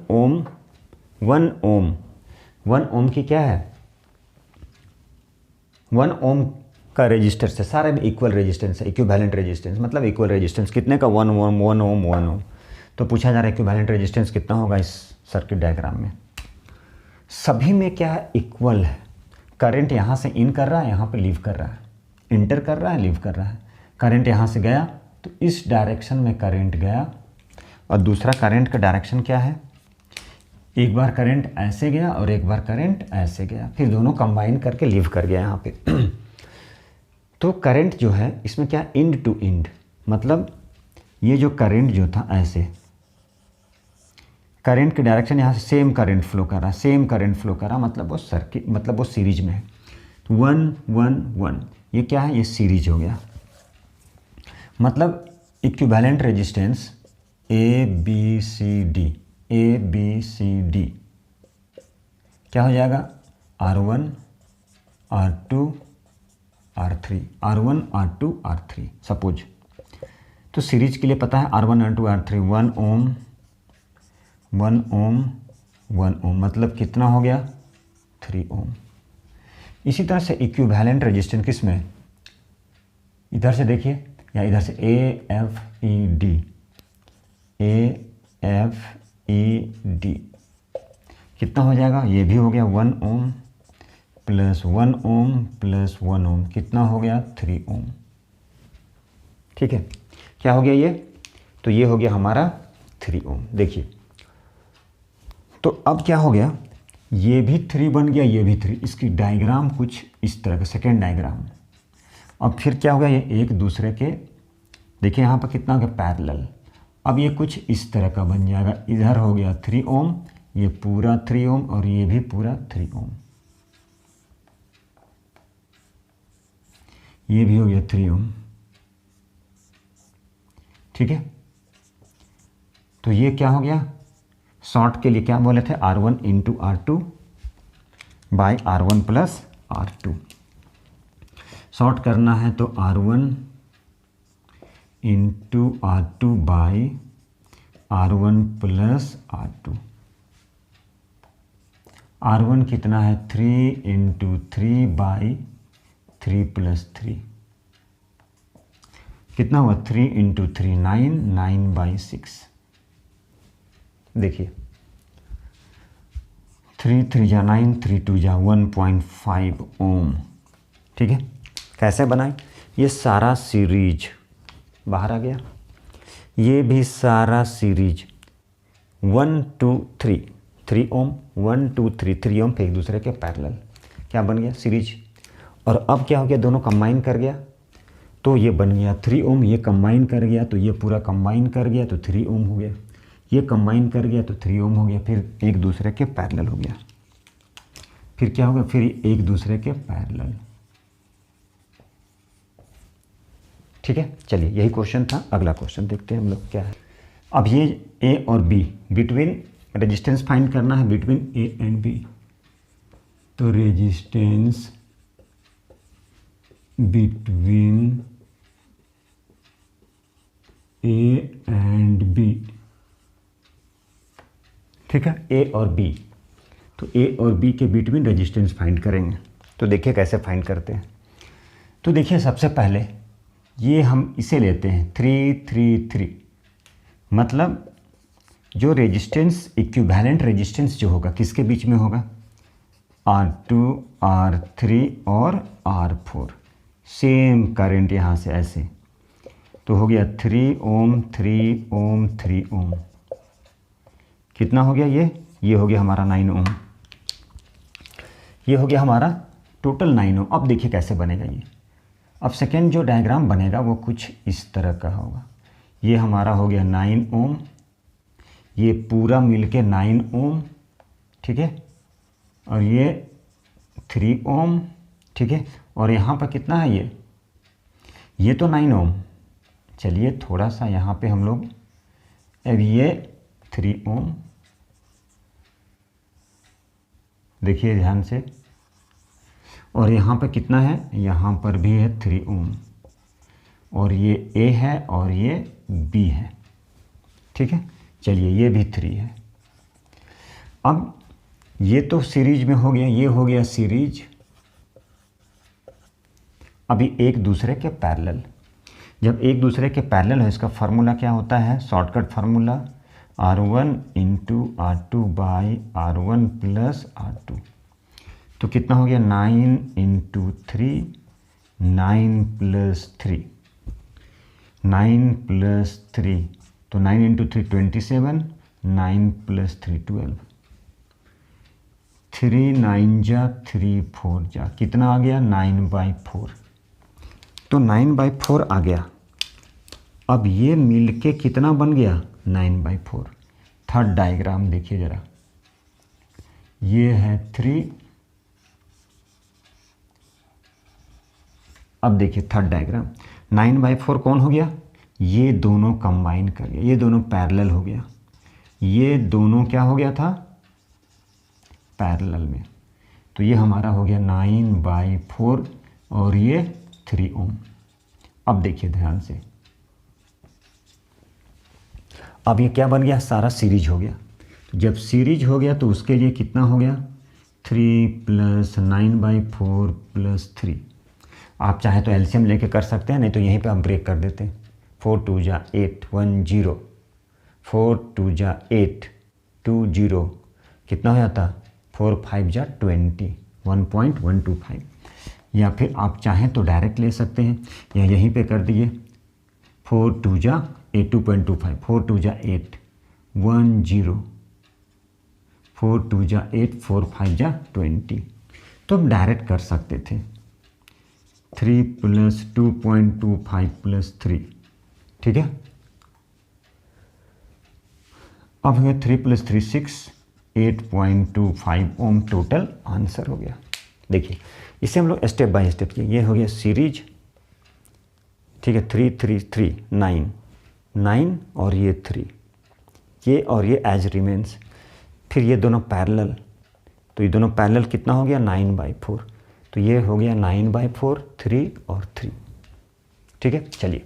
ओम की क्या है, 1 ओम का रेजिस्टर से सारे में इक्वल रेजिस्टेंस है, इक्विवेलेंट रेजिस्टेंस मतलब इक्वल रेजिस्टेंस कितने का, 1 ओम। तो पूछा जा रहा है इक्विवेलेंट रेजिस्टेंस कितना होगा इस सर्किट डायग्राम में। सभी में क्या है, इक्वल है, करंट यहाँ से इन कर रहा है, यहाँ पे लीव कर रहा है, इंटर कर रहा है, लीव कर रहा है। करंट यहाँ से गया तो इस डायरेक्शन में करंट गया, और दूसरा करंट का डायरेक्शन क्या है, एक बार करंट ऐसे गया और एक बार करंट ऐसे गया, फिर दोनों कंबाइन करके लीव कर गया यहाँ पे। तो करंट जो है इसमें क्या, इंड टू इंड, मतलब ये जो करंट जो था ऐसे, करंट की डायरेक्शन यहाँ से सेम करंट फ्लो कर रहा है, सेम करंट फ्लो कर रहा, मतलब वो सर्किट, मतलब वो सीरीज में है। 1 1 1, ये क्या है, ये सीरीज हो गया, मतलब इक्विवेलेंट रेजिस्टेंस ABCD क्या हो जाएगा, R1 R2 R3, R1 R2 R3 suppose. तो सीरीज के लिए पता है R1 R2 R3, 1 ओम 1 ओम 1 ओम, मतलब कितना हो गया 3 ओम। इसी तरह से इक्विवेलेंट रेजिस्टेंस किस में, इधर से देखिए या इधर से AFED कितना हो जाएगा, ये भी हो गया 1 ओम + 1 ओम + 1 ओम, कितना हो गया 3 ओम, ठीक है। क्या हो गया ये, तो ये हो गया हमारा 3 ओम। देखिए तो अब क्या हो गया, ये भी 3 बन गया, ये भी 3, इसकी डायग्राम कुछ इस तरह का, सेकेंड डायग्राम। अब फिर क्या हो गया, ये एक दूसरे के, देखिए यहाँ पर कितना हो गया पैरेलल। अब ये कुछ इस तरह का बन जाएगा, इधर हो गया 3 ओम, ये पूरा 3 ओम और ये भी पूरा 3 ओम, ये भी हो गया 3 ओम, ठीक है। तो ये क्या हो गया, शॉर्ट के लिए क्या बोले थे, R1 × R2 bye R1 + R2। Short करना है तो R1 × R2 bye R1 + R2। R1 कितना है 3 × 3 बाय 3 + 3, कितना हुआ 3 × 3 9, 9/6। देखिए 3 3 जा 9, 3 2 जा 1.5 ओम, ठीक है। कैसे बनाए, ये सारा सीरीज बाहर आ गया, ये भी सारा सीरीज 1 2 3 3 ओम, 1 2 3, 3 ओम फिर एक दूसरे के पैरेलल, क्या बन गया सीरीज। और अब क्या हो गया, दोनों कंबाइन कर गया तो ये बन गया 3 ओम, ये कंबाइन कर गया तो ये पूरा कंबाइन कर गया तो 3 ओम हो गया, ये कंबाइन कर गया तो 3 ओम हो गया, फिर एक दूसरे के पैरेलल हो गया, फिर क्या होगा, फिर एक दूसरे के पैरेलल। ठीक है, चलिए यही क्वेश्चन था। अगला क्वेश्चन देखते हैं हम लोग क्या है। अब ये ए और बी, बिटवीन रेजिस्टेंस फाइंड करना है बिटवीन ए एंड बी, तो resistance between A and B. ठीक है, ए और बी, तो ए और बी के बिटवीन रेजिस्टेंस फाइंड करेंगे। तो देखिए कैसे फाइंड करते हैं। तो देखिए सबसे पहले ये हम इसे लेते हैं 3 3 3, मतलब जो रेजिस्टेंस इक्विवेलेंट रेजिस्टेंस जो होगा किसके बीच में होगा, R2 R3 और R4, सेम करंट यहाँ से ऐसे, तो हो गया 3 ओम 3 ओम 3 ओम, कितना हो गया ये हो गया हमारा 9 ओम, ये हो गया हमारा टोटल 9 ओम। अब देखिए कैसे बनेगा ये। अब सेकेंड जो डायग्राम बनेगा वो कुछ इस तरह का होगा, ये हमारा हो गया 9 ओम, ये पूरा मिलके 9 ओम, ठीक है, और ये 3 ओम, ठीक है, और यहाँ पर कितना है ये तो 9 ओम। चलिए थोड़ा सा यहाँ पे हम लोग, अब ये 3 ओम, देखिए ध्यान से, और यहाँ पर कितना है, यहाँ पर भी है 3 ओम, और ये ए है और ये बी है, ठीक है। चलिए ये भी 3 है। अब ये तो सीरीज में हो गया, ये हो गया सीरीज। अभी एक दूसरे के पैरेलल, जब एक दूसरे के पैरेलल है इसका फार्मूला क्या होता है, shortcut formula R1 into R2 by R1 plus R2, तो कितना हो गया 9 इंटू 3, 9 प्लस 3, 9 प्लस 3, तो 9 इंटू 3 27, 9 प्लस 3 12, 3 9 जा 3 4 जा, कितना आ गया 9/4, तो 9/4 आ गया। अब ये मिलके कितना बन गया 9/4। थर्ड डायग्राम देखिए ज़रा, ये है 3, अब देखिए थर्ड डायग्राम, 9/4 कौन हो गया, ये दोनों कंबाइन कर गया, ये दोनों पैरेलल हो गया, ये दोनों क्या हो गया था पैरेलल में, तो ये हमारा हो गया 9/4 और ये 3 ओम। अब देखिए ध्यान से, अब ये क्या बन गया, सारा सीरीज हो गया। तो जब सीरीज हो गया तो उसके लिए कितना हो गया 3 प्लस 9/4 प्लस 3। आप चाहे तो एलसीएम लेके कर सकते हैं, नहीं तो यहीं पे आप ब्रेक कर देते हैं। 4 2 जा 8 1 0, 4 2 जा 8 2 0, कितना हो जाता 4 5 जा 20, 1.125। या फिर आप चाहें तो डायरेक्ट ले सकते हैं, या यहीं पे कर दिए 4 2 जा 8 2.25, 4 2 जा 8 1 0, 4 2 जा 8 4 5 जा 20, तो हम डायरेक्ट कर सकते थे। 3 प्लस 2.25 प्लस 3, ठीक है। अब है 3 प्लस 3 6, 8.25 ओम टोटल आंसर हो गया। देखिए इसे हम लोग स्टेप बाय स्टेप किए, ये हो गया सीरीज, ठीक है, 3 3 3 9 9 और ये 3, ये और ये एज रिमेंस। फिर ये दोनों पैरेलल, तो ये दोनों पैरेलल कितना हो गया 9/4, तो ये हो गया 9/4 3 और 3, ठीक है। चलिए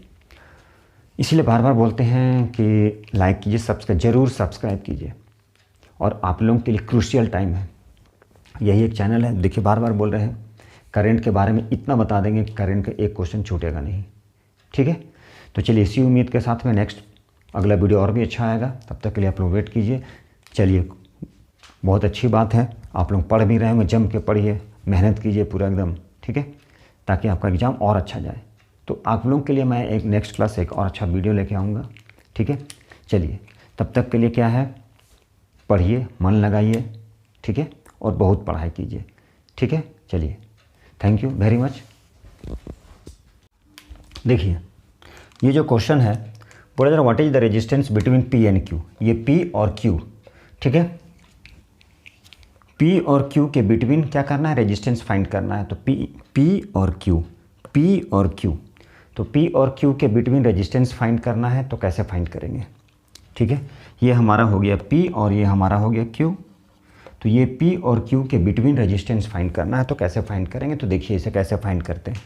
इसलिए बार बार बोलते हैं कि लाइक कीजिए, सब्सक्राइब ज़रूर सब्सक्राइब कीजिए, और आप लोगों के लिए क्रूशियल टाइम है, यही एक चैनल है। देखिए बार बार बोल रहे हैं, करंट के बारे में इतना बता देंगे, करंट का एक क्वेश्चन छूटेगा नहीं, ठीक है। तो चलिए इसी उम्मीद के साथ में नेक्स्ट अगला वीडियो और भी अच्छा आएगा, तब तक के लिए आप लोग वेट कीजिए। चलिए बहुत अच्छी बात है, आप लोग पढ़ भी रहे होंगे, जम के पढ़िए, मेहनत कीजिए पूरा एकदम, ठीक है, ताकि आपका एग्ज़ाम और अच्छा जाए। तो आप लोगों के लिए मैं एक नेक्स्ट क्लास एक और अच्छा वीडियो लेके आऊँगा, ठीक है। चलिए तब तक के लिए क्या है, पढ़िए, मन लगाइए, ठीक है, और बहुत पढ़ाई कीजिए, ठीक है। चलिए, थैंक यू वेरी मच। देखिए ये जो क्वेश्चन है, बोला जरा what is the resistance between P and Q. ये पी और क्यू, ठीक है, पी और क्यू के बिटवीन क्या करना है, रेजिस्टेंस फाइंड करना है। तो पी और क्यू, पी और क्यू, तो पी और क्यू के बिटवीन रेजिस्टेंस फाइंड करना है। तो कैसे फाइंड करेंगे, ठीक है, ये हमारा हो गया पी और ये हमारा हो गया क्यू। तो ये पी और क्यू के बिटवीन रेजिस्टेंस फाइंड करना है। तो कैसे फाइंड करेंगे, तो देखिए इसे कैसे फाइंड करते हैं।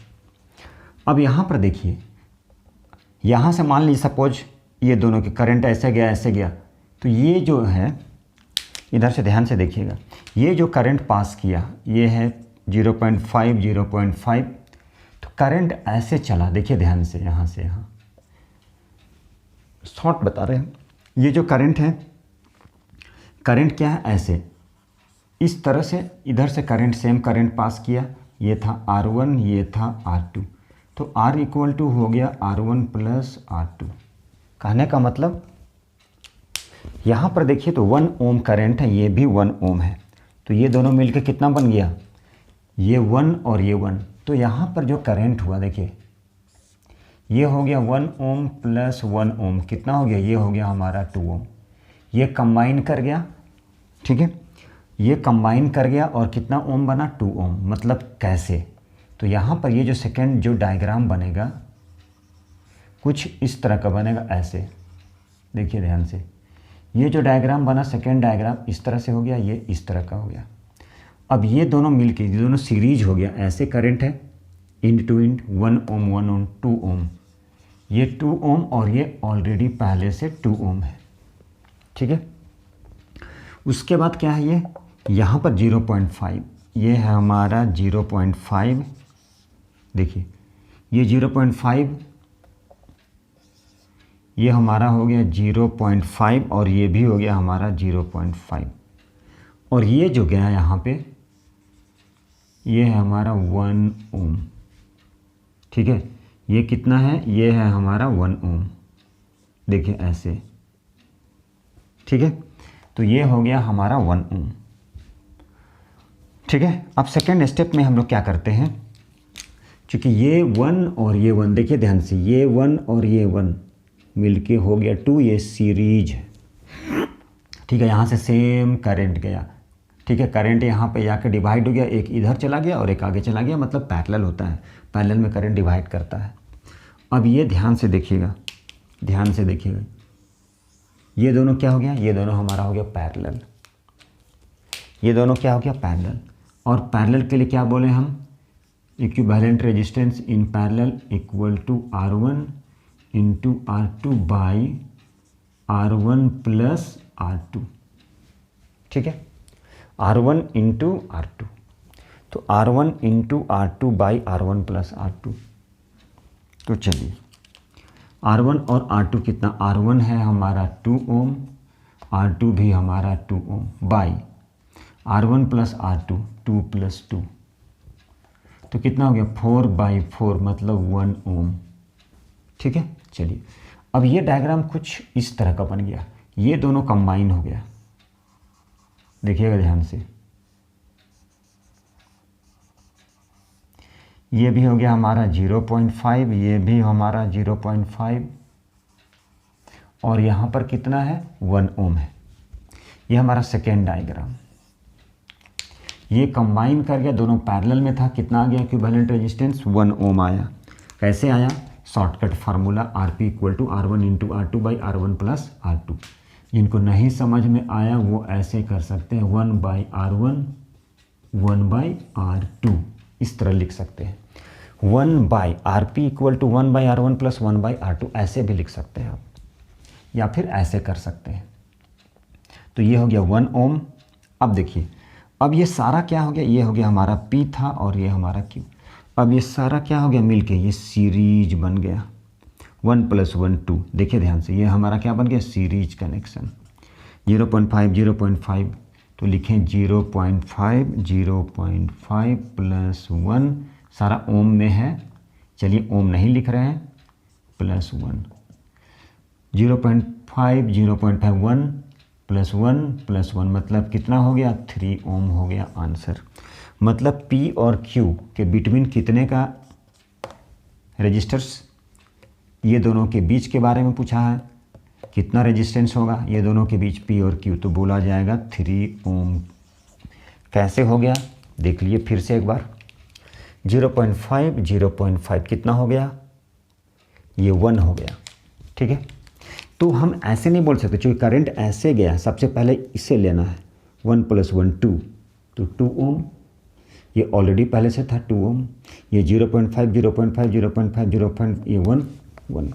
अब यहाँ पर देखिए, यहाँ से मान लीजिए सपोज ये दोनों के करंट ऐसे गया ऐसे गया, तो ये जो है, इधर से ध्यान से देखिएगा, ये जो करंट पास किया ये है 0.5 0.5, तो करंट ऐसे चला, देखिए ध्यान से, यहाँ से यहाँ शॉर्ट बता रहे हैं। ये जो करंट है, करंट क्या है, ऐसे इस तरह से इधर से करंट, सेम करंट पास किया, ये था R1 ये था R2, तो R इक्वल टू हो गया R1 प्लस R2। कहने का मतलब यहाँ पर देखिए तो 1 ओम करंट है, ये भी 1 ओम है, तो ये दोनों मिलकर कितना बन गया, ये 1 और ये 1। तो यहाँ पर जो करंट हुआ देखिए, ये हो गया 1 ओम प्लस 1 ओम, कितना हो गया, ये हो गया हमारा 2 ओम। ये कंबाइन कर गया, ठीक है, ये कंबाइन कर गया और कितना ओम बना, 2 ओम। मतलब कैसे, तो यहाँ पर ये जो सेकेंड जो डायग्राम बनेगा कुछ इस तरह का बनेगा, ऐसे देखिए ध्यान से, ये जो डायग्राम बना सेकेंड डायग्राम इस तरह से हो गया, ये इस तरह का हो गया। अब ये दोनों मिलके, ये दोनों सीरीज हो गया, ऐसे करंट है इंड टू इंड, 1 ओम 1 ओम 2 ओम, ये 2 ओम और ये ऑलरेडी पहले से 2 ओम है, ठीक है। उसके बाद क्या है, ये यहाँ पर 0.5, ये है हमारा 0.5, देखिए ये 0.5, ये हमारा हो गया 0.5 और ये भी हो गया हमारा 0.5, और ये जो गया यहाँ पे ये है हमारा 1 ओम, ठीक है। ये कितना है, ये है हमारा 1 ओम, देखिए ऐसे, ठीक है। तो ये हो गया हमारा 1 ओम, ठीक है। अब सेकेंड स्टेप में हम लोग क्या करते हैं, क्योंकि ये 1 और ये 1, देखिए ध्यान से, ये 1 और ये 1 मिलके हो गया 2, ये सीरीज है, ठीक है। यहाँ से सेम करंट गया, ठीक है, करंट यहाँ पे जाकर डिवाइड हो गया, एक इधर चला गया और एक आगे चला गया, मतलब पैरेलल होता है, पैरेलल में करंट डिवाइड करता है। अब ये ध्यान से देखिएगा, ध्यान से देखिएगा, ये दोनों क्या हो गया, ये दोनों हमारा हो गया पैरेलल, ये दोनों क्या हो गया पैरेलल। और पैरेलल के लिए क्या बोले हम, equivalent resistance in parallel equal to R1 into R2 by R1 plus R2, ठीक है, R1 इंटू R2, तो R1 into R2 by R1 plus R2। तो चलिए R1 और R2 कितना, R1 है हमारा 2 ओम, R2 भी हमारा 2 ओम, by R1 plus R2 2 plus 2, तो कितना हो गया 4/4, मतलब 1 ओम, ठीक है। चलिए अब ये डायग्राम कुछ इस तरह का बन गया, ये दोनों कंबाइन हो गया, देखिएगा ध्यान से, ये भी हो गया हमारा 0.5, ये भी हमारा 0.5, और यहाँ पर कितना है 1 ओम है। ये हमारा सेकेंड डायग्राम, ये कंबाइन कर गया, दोनों पैरेलल में था, कितना आ गया इक्विवेलेंट रेजिस्टेंस 1 ओम आया। कैसे आया, shortcut formula RP equal to R1 into R2 by R1 plus R2। जिनको नहीं समझ में आया वो ऐसे कर सकते हैं, 1/R1 1/R2, इस तरह लिख सकते हैं, 1/RP equal to 1/R1 plus 1/R2, ऐसे भी लिख सकते हैं आप, या फिर ऐसे कर सकते हैं। तो ये हो गया 1 ओम। अब देखिए, अब ये सारा क्या हो गया, ये हो गया हमारा P था और ये हमारा Q। अब ये सारा क्या हो गया मिलके, ये सीरीज बन गया, 1 + 1 2, देखिए ध्यान से, ये हमारा क्या बन गया, सीरीज कनेक्शन। 0.5 0.5, तो लिखें 0.5 0.5 + 1, सारा ओम में है, चलिए ओम नहीं लिख रहे हैं, +1, 0.5 0.5 1 प्लस वन मतलब कितना हो गया, 3 ओम हो गया आंसर। मतलब P और Q के बिटवीन कितने का रेजिस्टर्स, ये दोनों के बीच के बारे में पूछा है, कितना रेजिस्टेंस होगा ये दोनों के बीच P और Q, तो बोला जाएगा 3 ओम। कैसे हो गया देख लिए फिर से एक बार, 0.5 कितना हो गया, ये 1 हो गया, ठीक है। तो हम ऐसे नहीं बोल सकते, चूँकि करंट ऐसे गया, सबसे पहले इसे लेना है, 1 + 1 2, तो 2 ओम, ये ऑलरेडी पहले से था 2 ओम, ये 0.5 ये 1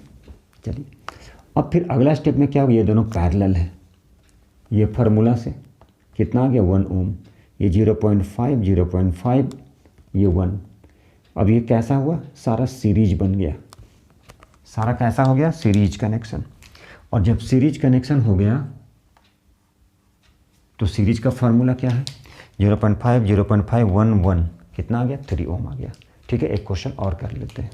चलिए। अब फिर अगला स्टेप में क्या हुआ, ये दोनों पैरेलल है, ये फार्मूला से कितना आ गया 1 ओम, ये 0.5 ये 1। अब ये कैसा हुआ, सारा सीरीज बन गया, सारा कैसा हो गया, सीरीज कनेक्शन। और जब सीरीज कनेक्शन हो गया तो सीरीज का फार्मूला क्या है, 0.5 1 1 कितना आ गया, 3 ओम आ गया, ठीक है। एक क्वेश्चन और कर लेते हैं।